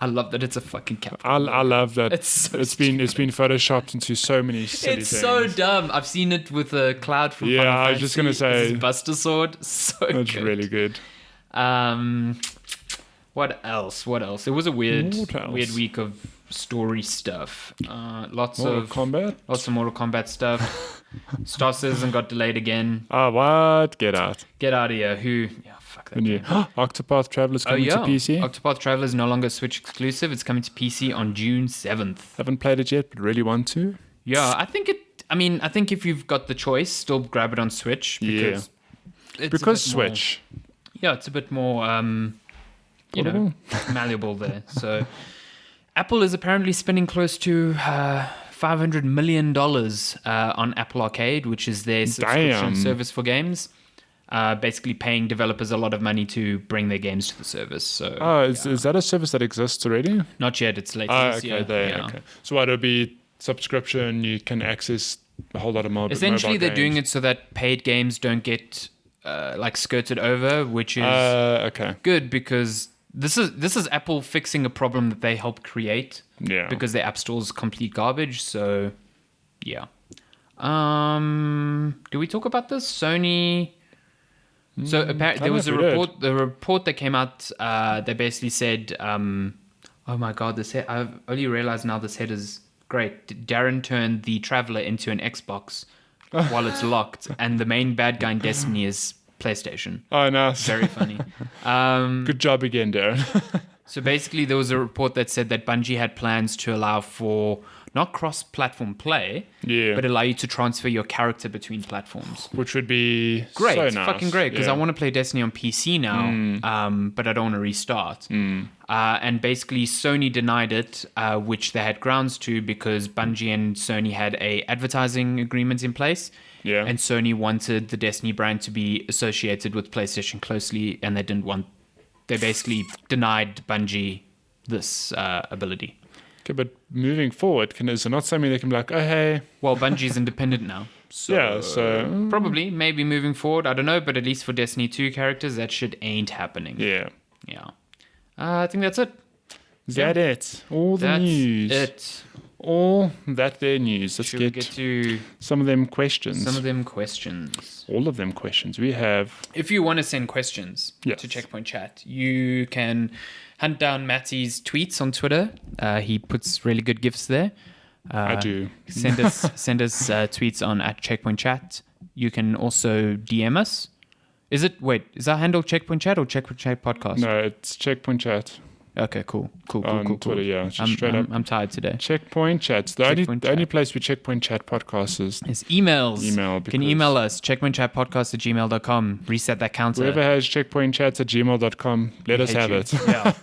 love that it's a fucking cap. I love that. It's so it's been photoshopped into so many silly It's things. so dumb. I've seen it with a Cloud from Yeah, Final I was just gonna Fantasy. This say- is Buster Sword. So That's good. really good. What else? It was a weird What else? week of story stuff. Lots Mortal of Mortal Kombat stuff. Star Citizen got delayed again. Ah, what? Get out. Get out of here. Yeah, fuck that And game. Octopath Traveler's Oh coming yeah, to PC. Octopath Traveler is no longer Switch exclusive. It's coming to PC on June 7th. Haven't played it yet, but really want to. Yeah, I think if you've got the choice, still grab it on Switch because it's a Because bit more- Switch. Yeah, it's a bit more, Portable? malleable there. So, Apple is apparently spending close to $500 million on Apple Arcade, which is their subscription Damn. service for games. Basically paying developers a lot of money to bring their games to the service. So, Oh, is that a service that exists already? not yet. It's later Oh, this okay, year. there. Yeah. Okay. So what, it'll be subscription, you can access a whole lot of mobile Essentially, they're doing games. it so that paid games don't get skirted over, which is Okay. good because this is Apple fixing a problem that they helped create. Yeah. Because their app store's complete garbage. So, yeah. Do we talk about this? Sony. So apparently there was a report. The report that came out. They basically said, "Oh my god, this head! I've only realized now this head is great." Darren turned the Traveler into an Xbox while it's locked, and the main bad guy in Destiny is PlayStation. Oh, nice. Very funny. Good job again, Darren. So basically, there was a report that said that Bungie had plans to allow for not cross-platform play, Yeah. but allow you to transfer your character between platforms. Which would be Great, so nice. fucking great, because Yeah. I want to play Destiny on PC now, but I don't want to restart. And basically, Sony denied it, which they had grounds to because Bungie and Sony had a advertising agreement in place. Yeah. And Sony wanted the Destiny brand to be associated with PlayStation closely, and they basically denied Bungie this ability. Okay, but moving forward, is it not something they can be like, oh, hey. Well, Bungie's independent now. So Yeah, so- probably, maybe moving forward, I don't know, but at least for Destiny 2 characters, that shit ain't happening. Yeah. Yeah. I think that's it. Is that it? All the That's news. it. All that there news. Let's Should we get get to some of them questions. some of them questions? All of them questions. We have... If you want to send questions Yes. to Checkpoint Chat, you can hunt down Matty's tweets on Twitter. He puts really good gifts there. I do. Send us tweets on @CheckpointChat. You can also DM us. Is our handle Checkpoint Chat or Checkpoint Chat Podcast? No, it's Checkpoint Chat Okay, cool. on Twitter, yeah. It's just straight up. I'm tired today. Checkpoint Chats. The only place we Checkpoint Chat podcast is It's emails. Email, Can because- email us, checkpointchatpodcast@gmail.com. Reset that counter. whoever has checkpointchats@gmail.com, let us have it. Yeah.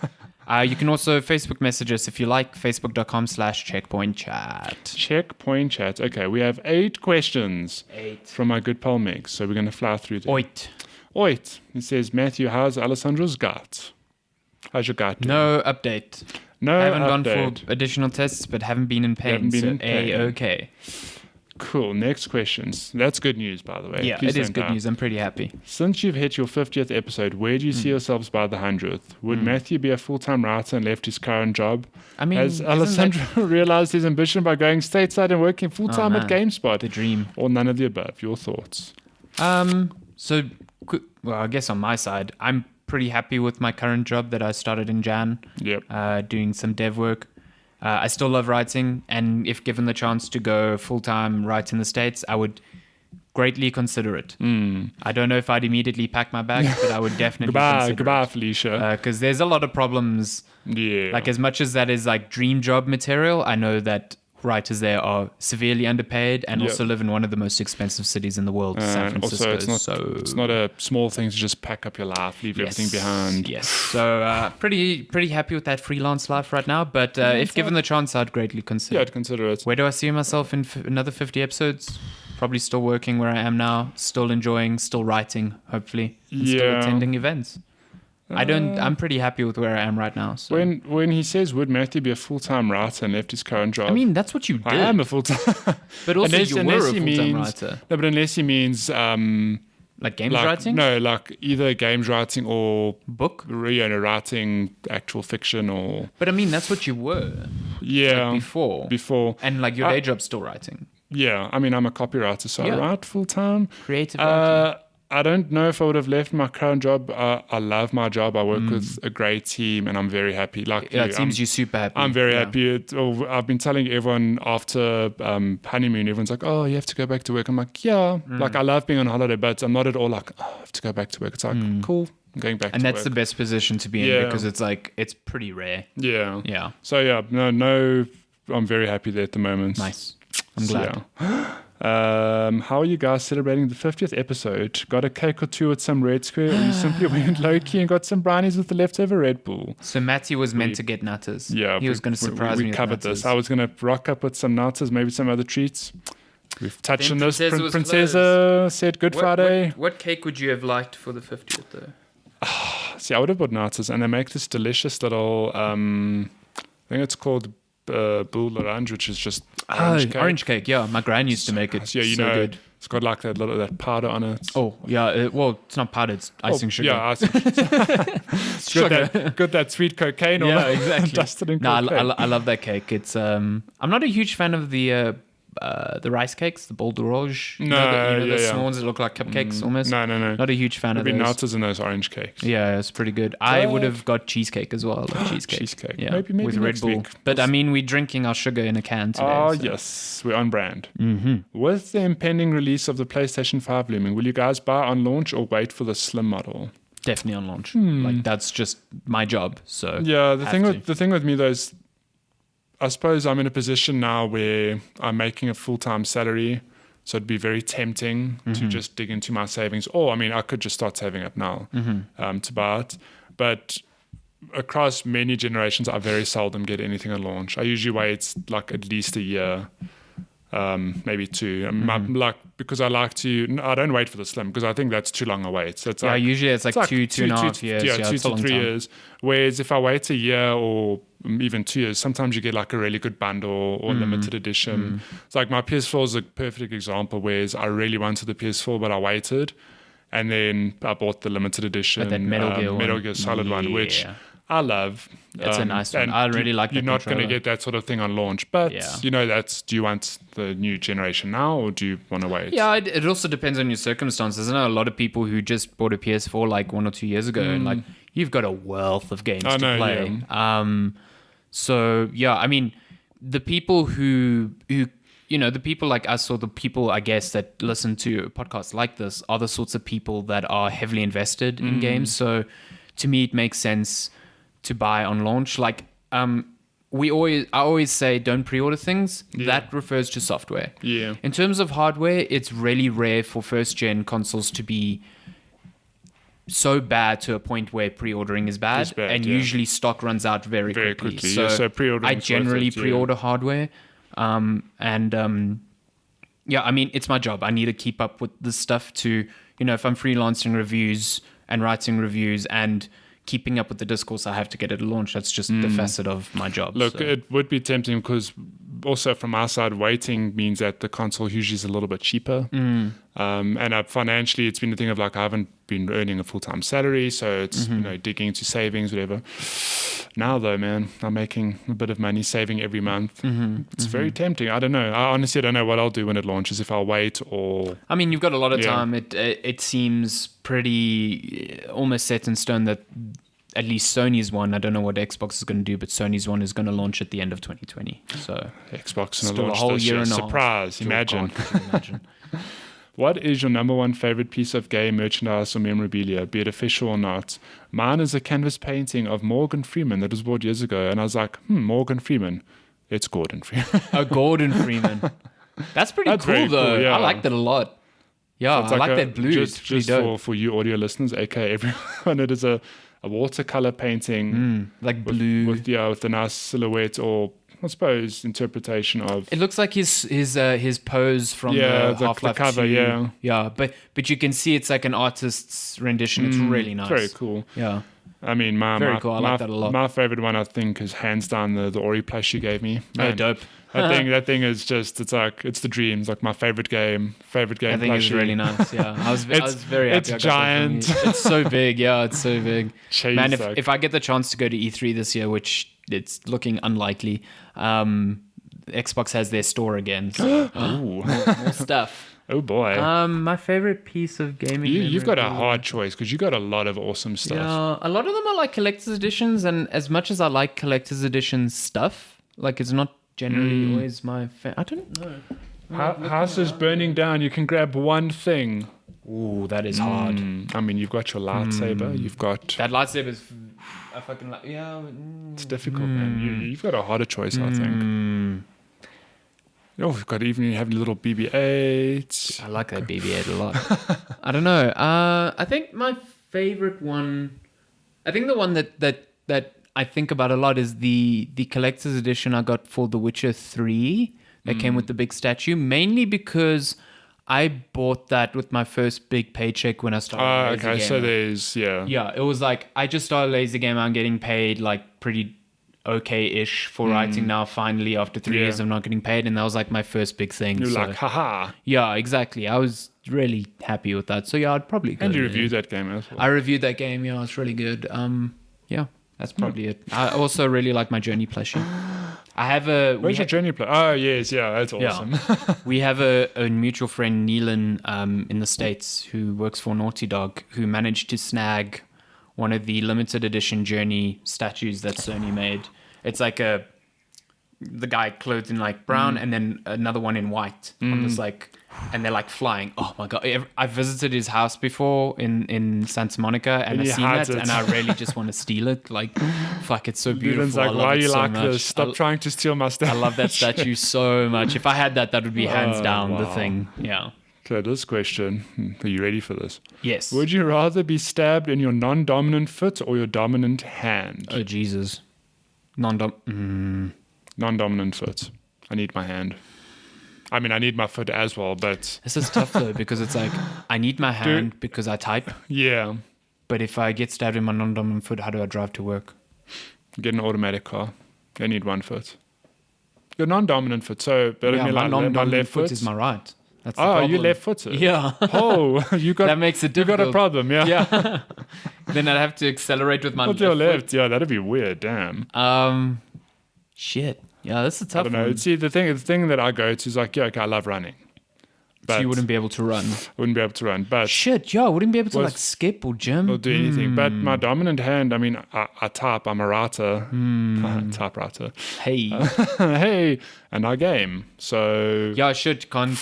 You can also Facebook message us if you like, facebook.com/checkpointchat. Checkpoint Chat. Okay, we have 8 questions 8. from our good pal Meg, so we're going to fly through them. Oit. Oit. It says, Matthew, how's Alessandro's gut? How's your gut doing? No update. No haven't update. gone for additional tests, but haven't been in pain. Haven't been so in pain. A-okay. Cool. Next questions. That's good news, by the way. Yeah, Please it is don't good die. news. I'm pretty happy. Since you've hit your 50th episode, where do you see yourselves by the 100th? Would Matthew be a full-time writer and left his current job? I mean, Has isn't Alessandro realized his ambition by going stateside and working full-time Oh, at man. GameSpot? the dream. Or none of the above? Your thoughts? Well, I guess on my side, I'm pretty happy with my current job that I started in Jan, Yep. doing some dev work. I still love writing, and if given the chance to go full-time write in the States, I would greatly consider it. I don't know if I'd immediately pack my bags, but I would definitely consider Goodbye, Felicia. because there's a lot of problems. Yeah. Like, as much as that is like dream job material, I know that writers there are severely underpaid and Yep. also live in one of the most expensive cities in the world, San And Francisco. also, it's not a small thing to just pack up your life, leave everything behind. Yes. So pretty happy with that freelance life right now. But if given the chance, I'd greatly consider. Yeah, I'd consider it. Where do I see myself in another 50 episodes? Probably still working where I am now, still enjoying, still writing, hopefully, and still Yeah. attending events. I'm pretty happy with where I am right now. So. When he says, would Matty be a full-time writer and left his current job? I mean, that's what you did. I am a full-time. But also you were a full-time means, writer. No, but unless he means... like games writing? No, like either games writing or... Book? Writing actual fiction or... But I mean, that's what you were. Yeah. Like before. And like your day job's still writing. Yeah. I mean, I'm a copywriter, so I write full-time. Creative writing. I don't know if I would have left my current job. I love my job. I work with a great team, and I'm very happy. Like it seems you're super happy. I'm very happy. I've been telling everyone after honeymoon, everyone's like, "Oh, you have to go back to work." I'm like, "Yeah." Like I love being on holiday, but I'm not at all like, "Oh, I have to go back to work." It's like, cool, I'm going back. And to that's work. the best position to be in because it's like it's pretty rare. Yeah. Yeah. So yeah, no, I'm very happy there at the moment. Nice. I'm glad. Yeah. How are you guys celebrating the 50th episode? Got a cake or two with some Red Square, or you simply went low-key and got some brownies with the leftover Red Bull? So Matty was meant to get nutters. Yeah. He was going to surprise me We with covered nutters. this. I was going to rock up with some nutters, maybe some other treats. We've touched on this. Princesa was Princesa said Good Friday. What cake would you have liked for the 50th though? See, I would have bought nutters, and they make this delicious little, I think it's called boule orange, which is just orange cake. Yeah, my gran used to make it. Yeah, so good. It's got like that powder on it. Oh yeah, well it's not powder, it's icing sugar. Yeah, icing sugar. Got that sweet cocaine. Yeah, exactly. Dusted in No, cocaine. I love that cake. It's I'm not a huge fan of the rice cakes, the bol de rose. The small ones that look like cupcakes almost. No. Not a huge fan of those. Nutters in those orange cakes. Yeah, it's pretty good. I would have got cheesecake as well. I love cheesecake. Cheesecake. Yeah, Maybe with Red next Bull. week. But I mean, we're drinking our sugar in a can today. Oh, so. yes. We're on brand. Mm-hmm. With the impending release of the PlayStation 5 looming, will you guys buy on launch or wait for the slim model? Definitely on launch. Like, that's just my job. So yeah, the thing with me, though, is I suppose I'm in a position now where I'm making a full-time salary, so it'd be very tempting to just dig into my savings. Or, I mean, I could just start saving up now to buy it. But across many generations, I very seldom get anything at launch. I usually wait like at least a year, maybe two. Because I don't wait for the slim because I think that's too long a wait. So it's usually it's like two and a half years. Yeah, 2 to 3 years. Whereas if I wait a year or even 2 years, sometimes you get like a really good bundle or limited edition. It's like my PS4 is a perfect example, whereas I really wanted the PS4, but I waited. And then I bought the limited edition. But that Metal Gear Solid one, which I love. That's a nice one. I really like that. You're not going to get that sort of thing on launch. But, do you want the new generation now or do you want to wait? Yeah, it also depends on your circumstances. I know a lot of people who just bought a PS4 like 1 or 2 years ago and like you've got a wealth of games to play. Yeah. So, yeah, I mean, the people who the people like us or the people, I guess, that listen to podcasts like this are the sorts of people that are heavily invested in games. So to me, it makes sense to buy on launch. Like, I always say don't pre-order things. Yeah. That refers to software. Yeah. In terms of hardware, it's really rare for first-gen consoles to be so bad to a point where pre-ordering is bad, usually stock runs out very quickly. So I generally pre-order hardware. I mean, it's my job. I need to keep up with this stuff to, if I'm freelancing reviews and writing reviews and keeping up with the discourse, I have to get it at launch. That's just the facet of my job. Look, it would be tempting because also from our side, waiting means that the console usually is a little bit cheaper. And financially, it's been a thing of like I haven't been earning a full-time salary, so it's digging into savings, whatever. Now though, man, I'm making a bit of money, saving every month. It's very tempting. I don't know. I honestly don't know what I'll do when it launches. If I'll wait or. I mean, you've got a lot of time. It seems pretty almost set in stone that at least Sony's one. I don't know what Xbox is going to do, but Sony's one is going to launch at the end of 2020. So Xbox is going still to launch a whole this year year. and a half. Surprise! Imagine. Imagine. What is your number one favorite piece of game merchandise or memorabilia, be it official or not? Mine is a canvas painting of Morgan Freeman that was bought years ago, and I was like, Morgan Freeman. It's Gordon Freeman. Gordon Freeman. That's pretty cool, though. Cool, yeah. I like that a lot. Yeah, so I like that blue. Just for you audio listeners, aka everyone, it is a watercolor painting. Like blue. With a nice silhouette or, I suppose, interpretation of. It looks like his pose from the Half-Life cover, 2. Yeah, but you can see it's like an artist's rendition. It's really nice. Very cool. Yeah. I mean, Very cool. I like that a lot. My favorite one, I think, is hands down the Ori plush you gave me. Oh, dope. That thing is just, it's the dream. It's like my favorite game. I think it's really nice. Yeah, I was very happy. It's giant. It's so big. Yeah, it's so big. Jeez, Man, if I get the chance to go to E3 this year, which it's looking unlikely, Xbox has their store again. So, more stuff. Oh boy. My favorite piece of gaming. You've got a hard choice because you got a lot of awesome stuff. Yeah, a lot of them are like collector's editions, and as much as I like collector's edition stuff, like it's not generally always my I don't know. House is burning down. You can grab one thing. Ooh, that is hard. I mean, you've got your lightsaber. You've got that lightsaber is a fucking It's difficult, man. You've got a harder choice, I think. Oh, we've got even having a little BB-8. I like that BB-8 a lot. I don't know. I think my favorite one. I think the one that I think about a lot is the collector's edition I got for The Witcher 3 that came with the big statue, mainly because I bought that with my first big paycheck when I started. Okay, so there's yeah. It was like I just started Lazy Gamer. I'm getting paid like pretty okay-ish for writing now. Finally, after 3 years of not getting paid, and that was like my first big thing. You're like, haha. Yeah, exactly. I was really happy with that. So yeah, I'd probably go. And you reviewed that game as well. I reviewed that game. Yeah, it's really good. Yeah, that's probably it. I also really like my Journey plushie. I have a. Where's your Journey plushie? Oh yes, yeah, that's awesome. Yeah. We have a mutual friend, Neelan, in the States, who works for Naughty Dog, who managed to snag one of the limited edition Journey statues that Sony made. It's like the guy clothed in like brown and then another one in white on this like, and they're like flying. Oh my God. I've visited his house before in Santa Monica and I've seen that and I really just want to steal it. Like, fuck, it's so beautiful. Like, I love why it you so like much. this? Stop trying to steal my statue. I love that statue so much. If I had that would be hands down the thing. Yeah. Okay, this question. Are you ready for this? Yes. Would you rather be stabbed in your non-dominant foot or your dominant hand? Oh, Jesus. Non-dominant foot. I need my hand. I mean, I need my foot as well, but... This is tough, though, because it's like, I need my hand because I type. Yeah. But if I get stabbed in my non-dominant foot, how do I drive to work? Get an automatic car. I need one foot. Your non-dominant foot, so... But Yeah, I mean, my like, non-dominant foot is my right. That's the Oh, problem. you left-footed? Yeah. Oh, you got... That makes it You difficult. got a problem, yeah. Yeah. Then I'd have to accelerate with my With left your foot. left, yeah, that'd be weird, damn. Shit. Yeah, that's a I tough don't know. one. See, the thing that I go to is like, yeah, okay, I love running. But So you wouldn't be able to run. wouldn't be able to run, but... Shit, yeah, I wouldn't be able to Was- like skip or gym. or do anything. But my dominant hand, I mean, I type. I'm a writer. Typewriter. Hey. Hey, and I game. So Yeah, I should. Can't.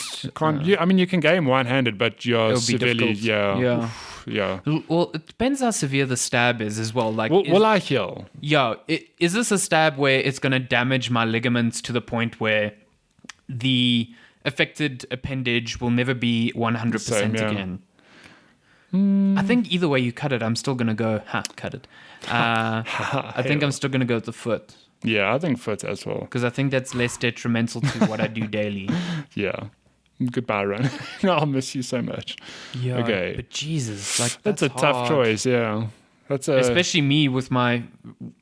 you, I mean, you can game one-handed, but you're It'll be severely, difficult. yeah. Well, it depends how severe the stab is as well. Like, Will I heal? is this a stab where it's going to damage my ligaments to the point where the affected appendage will never be 100% Same, yeah. again? I think either way you cut it, I'm still going to go, cut it. I think I'm still going to go with the foot Yeah, I think foot as well. because I think that's less detrimental to what I do daily. Yeah. Goodbye, Ron. I'll miss you so much. Yeah. Okay. But Jesus, like That's a tough hard. choice, yeah. That's a... Especially me with my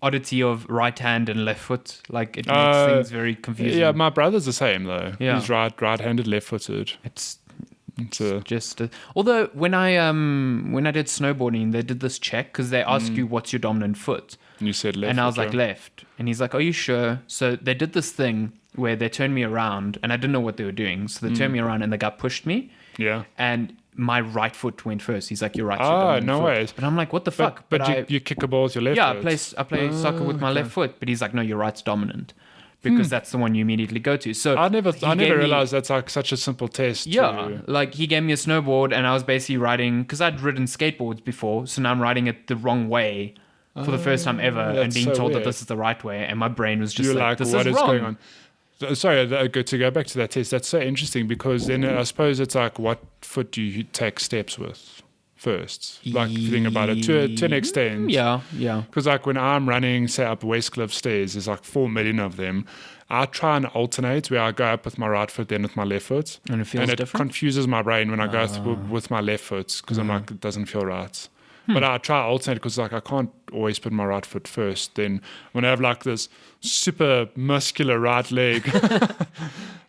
oddity of right hand and left foot. Like it makes things very confusing. Yeah, my brother's the same, though. Yeah. He's right-handed, left-footed. It's It's a... just although when I did snowboarding, they did this check because they ask you what's your dominant foot, You said left. and I was like yeah. left, and he's like, "Are you sure?" So they did this thing where they turned me around, and I didn't know what they were doing, so they turned me around, and the guy pushed me, Yeah. and my right foot went first. He's like, "You're right." Ah, no foot. ways. But I'm like, "What the fuck?" But I, you kick a ball with your left yeah, foot. I play soccer with my left foot, but he's like, "No, your right's dominant." Because that's the one you immediately go to. So I never he gave me- realized that's like such a simple test. Yeah, like he gave me a snowboard and I was basically riding, because I'd ridden skateboards before, so now I'm riding it the wrong way for the first time ever and that's being so told weird. that this is the right way, and my brain was just You're like, like, this what is is wrong. going on? Sorry, to go back to that test, that's so interesting because then I suppose it's like, what foot do you take steps with first? Like, if you think about it to an extent. Yeah. Because like when I'm running, say, up Westcliff stairs, there's like 4 million of them. I try and alternate where I go up with my right foot, then with my left foot. And it feels different? confuses my brain when I go through with my left foot because I'm like, it doesn't feel right. But I try alternate because like I can't always put my right foot first. Then when I have like this super muscular right leg,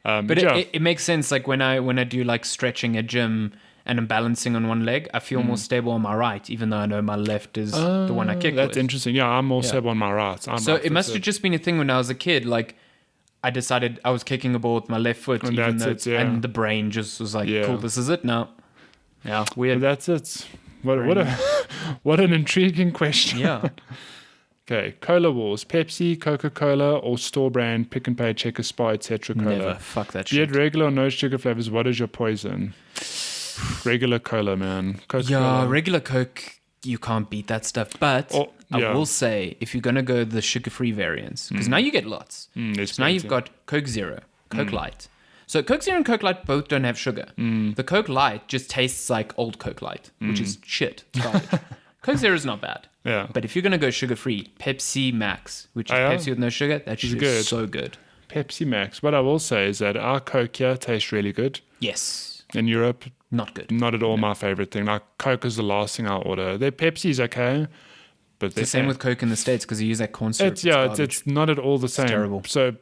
But it makes sense. Like when I do like stretching at gym and I'm balancing on one leg, I feel more stable on my right, even though I know my left is the one I kick with. That's interesting. Yeah, I'm more stable on my right. So it must have just been a thing when I was a kid. Like I decided I was kicking a ball with my left foot, And even that's though it, yeah. and the brain just was like, Yeah. cool, this is it now. Yeah, weird. That's it. What an intriguing question. Yeah. Okay, Cola Wars, Pepsi, Coca-Cola, or store brand, Pick and Pay, Checker, Spa, etc. Cola. Never. Fuck that Be it shit. regular or no sugar flavors, what is your poison? Regular Cola, man. Coca-Cola. Yeah, regular Coke, you can't beat that stuff. But I will say, if you're going to go the sugar-free variants, because now you get lots. There's So now you've plenty. got Coke Zero, Coke Light. So Coke Zero and Coke Light both don't have sugar. The Coke Light just tastes like old Coke Light, which is shit. It's garbage. Coke Zero is not bad. Yeah. But if you're going to go sugar-free, Pepsi Max, which is Oh, yeah? Pepsi with no sugar, that shit good. is so good. Pepsi Max. What I will say is that our Coke here tastes really good. Yes. In Europe, Not good. not at all my favorite thing. Like Coke is the last thing I'll order. Their Pepsi's okay, but It's the same with Coke in the States because you use that corn syrup. it's not at all the same. terrible. So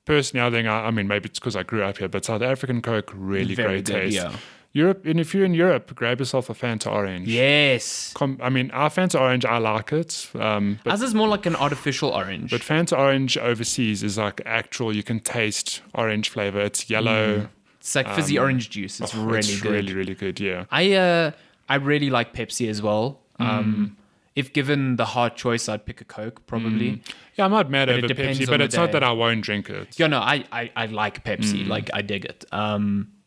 personally, I think I mean maybe it's because I grew up here, but South African Coke really Very great good, taste. yeah. Europe, and if you're in Europe, grab yourself a Fanta Orange. Yes. I mean, our Fanta Orange, I like it, but Ours is more like an artificial orange. But Fanta Orange overseas is like actual. You can taste orange flavor. It's yellow. It's like fizzy orange juice. It's really it's good. really, really good. Yeah. I really like Pepsi as well. If given the hard choice, I'd pick a Coke probably. Yeah, I'm not mad But it over depends Pepsi, on but the it's not day. that I won't drink it. Yeah, no, I like Pepsi. Like I dig it.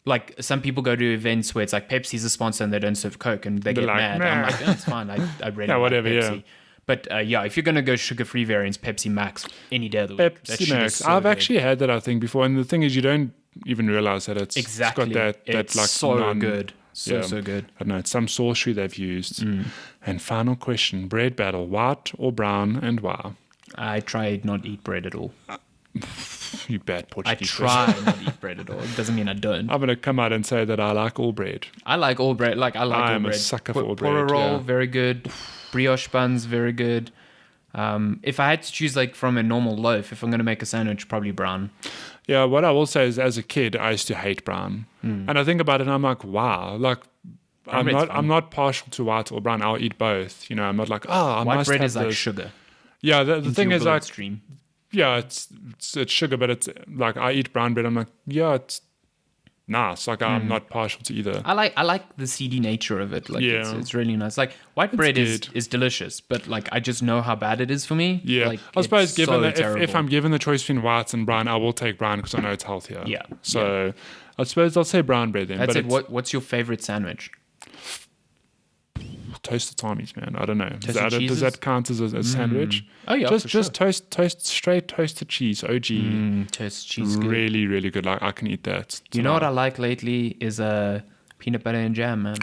Like some people go to events where it's like Pepsi's a sponsor and they don't serve Coke and they They're get like, mad. "Nah." I'm like, oh, it's fine. I really Yeah, like whatever, Pepsi. yeah. But if you're gonna go sugar-free variants, Pepsi Max any day of the week. That Pepsi shit is Max. so I've good. actually had that I think before, and the thing is, you don't even realize that it's exactly got that it's like so good, so good. I don't know. It's some sorcery they've used. And final question: bread battle, white or brown, and why? I try not eat bread at all. You bad I Portuguese. try not eat bread at all. It doesn't mean I don't. I'm gonna come out and say that I like all bread. I like all bread. I like I all am a bread. sucker for all Porro bread, roll, yeah. very good. Brioche buns, very good. If I had to choose like from a normal loaf, if I'm gonna make a sandwich, probably brown. Yeah, what I will say is, as a kid, I used to hate brown, and I think about it, and I'm like, wow, like. bread's fun. I'm not partial to white or brown. I'll eat both. You know, I'm not like, I White must bread have is like this. sugar. Yeah, the thing is like, bloodstream. yeah, it's sugar, but it's like I eat brown bread. I'm like, yeah, it's nice. Like I'm not partial to either. I like the seedy nature of it. Like Yeah. it's really nice. Like white bread is good. delicious, but like I just know how bad it is for me. Yeah, like, I suppose it's given so that if terrible. I'm given the choice between white and brown, I will take brown because I know it's healthier. Yeah, So I suppose I'll say brown bread then. That's but it. What's your favorite sandwich? toasted Tommies, man. I don't know. Toasted Does cheeses? that count as a sandwich? Oh yeah, just for sure. toast straight toasted cheese. OG. Toast cheese. Good. Really, really good. Like I can eat that. It's You know what I nice. like lately is peanut butter and jam, man.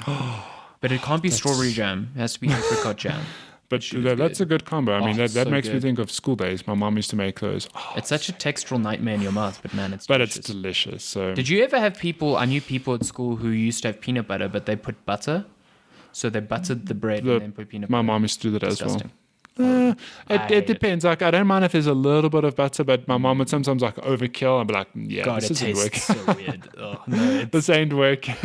But it can't be strawberry jam. It has to be apricot jam. But shit is that's good. a good combo. I mean, that so makes me good. think of school days. My mom used to make those. Oh, It's such a textural nightmare in your mouth, but man, it's but delicious. it's delicious. So Did you ever have people? I knew people at school who used to have peanut butter, but they put butter. So they buttered the bread and then put peanut my butter. mom used to do that as well. Disgusting. I It hate depends. Like I don't mind if there's a little bit of butter, but my mom would sometimes like overkill. I'd be like, yeah, God, this it isn't tastes working. so weird. Oh, no, This ain't working.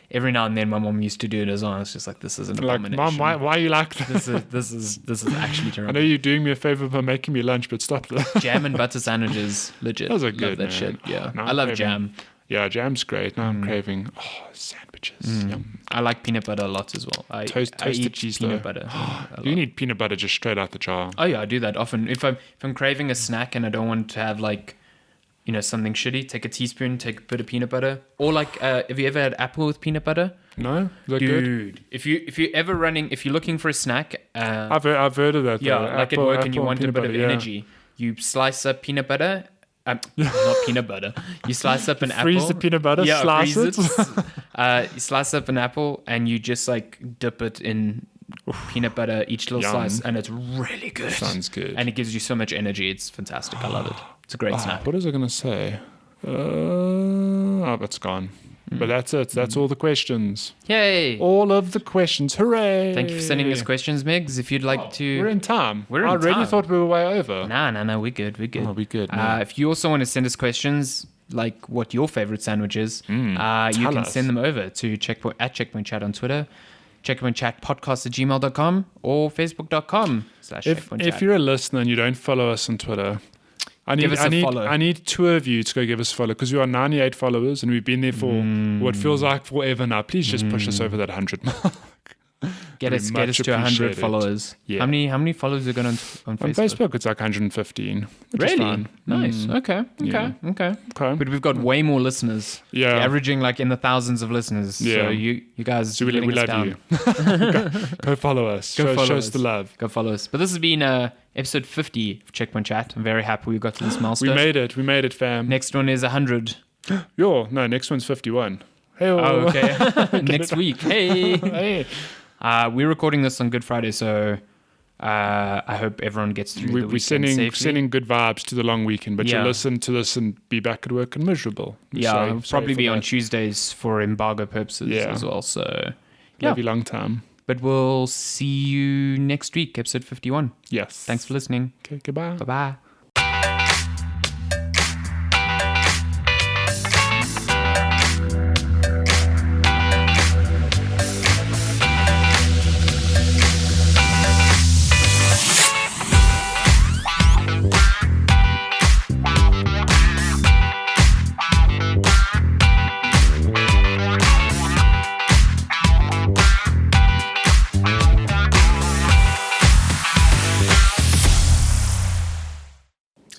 every now and then my mom used to do it as well. It's just like this is an Like, abomination. mom, why are you like that? This is actually I terrible. know you're doing me a favor by making me lunch, but stop that. Jam and butter sandwiches, legit. Those are Love good, that man. shit. Yeah, Now I I'm love craving- jam. Yeah, jam's great. Now I'm craving sandwiches. Yum. I like peanut butter a lot as well. I Toasted eat cheese, peanut though. butter. a You lot. need peanut butter just straight out the jar. Oh yeah, I do that often. If I'm craving a snack and I don't want to have like, something shitty, take a teaspoon, take a bit of peanut butter. Or like, have you ever had apple with peanut butter? No, is that good? Dude, if you're looking for a snack, I've heard of that. yeah, though. like at Apple- work and you apple want a peanut bit of butter, yeah. energy, you slice up peanut butter. Not peanut butter. You slice up an apple. Freeze the peanut butter, slice freeze it. You slice up an apple and you just like dip it in peanut butter, each little Yum. slice, and it's really good. Sounds good. And it gives you so much energy. It's fantastic. I love it. It's a great snack. What was I going to say? It's gone. But that's it. That's all the questions. Yay! All of the questions. Hooray! Thank you for sending us questions, Megs. If you'd like to... We're in time. We're in I already time. thought we were way over. No, we're good. Oh, we're good. No. If you also want to send us questions, like what your favorite sandwich is, you can us. send them over to Checkpoint Chat on Twitter, checkpointchatpodcast@gmail.com, or facebook.com/checkpointchat. If you're a listener and you don't follow us on Twitter, Give us a follow. I need 2 of you to go give us a follow because we are 98 followers and we've been there for what feels like forever now. Please just push us over that 100 mark. Get us to 100 appreciated. followers. Yeah. How many followers have you got on Facebook? On Facebook, it's like 115. Which is Really? fine. Nice. Okay. Yeah. Okay. Okay. But we've got way more listeners. Yeah. We're averaging like in the thousands of listeners. Yeah. So you guys, So we letting us love down. you. Go follow us. Go follow show us. us the love. Go follow us. But this has been episode 50 of Checkpoint Chat. I'm very happy we got to this milestone. We made it, fam. Next one is 100. Next one's 51. Hey, Oh, okay. Next week. Hey. Hey. We're recording this on Good Friday, so I hope everyone gets through the We're weekend sending safely. good vibes to the long weekend, but Yeah. you listen to this and be back at work and miserable. Yeah, Sorry it'll probably for be on that. Tuesdays for embargo purposes Yeah. as well. So, yeah. Love you long time. But we'll see you next week, episode 51. Yes. Thanks for listening. Okay, goodbye. Bye-bye.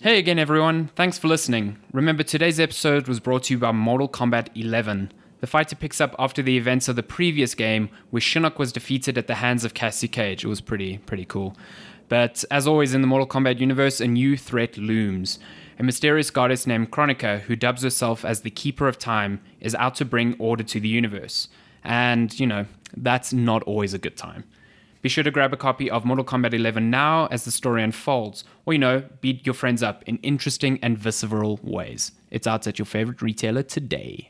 Hey again, everyone. Thanks for listening. Remember, today's episode was brought to you by Mortal Kombat 11. The fighter picks up after the events of the previous game, where Shinnok was defeated at the hands of Cassie Cage. It was pretty cool. But as always in the Mortal Kombat universe, a new threat looms. A mysterious goddess named Chronica, who dubs herself as the Keeper of Time, is out to bring order to the universe. And, that's not always a good time. Be sure to grab a copy of Mortal Kombat 11 now as the story unfolds, or, beat your friends up in interesting and visceral ways. It's out at your favorite retailer today.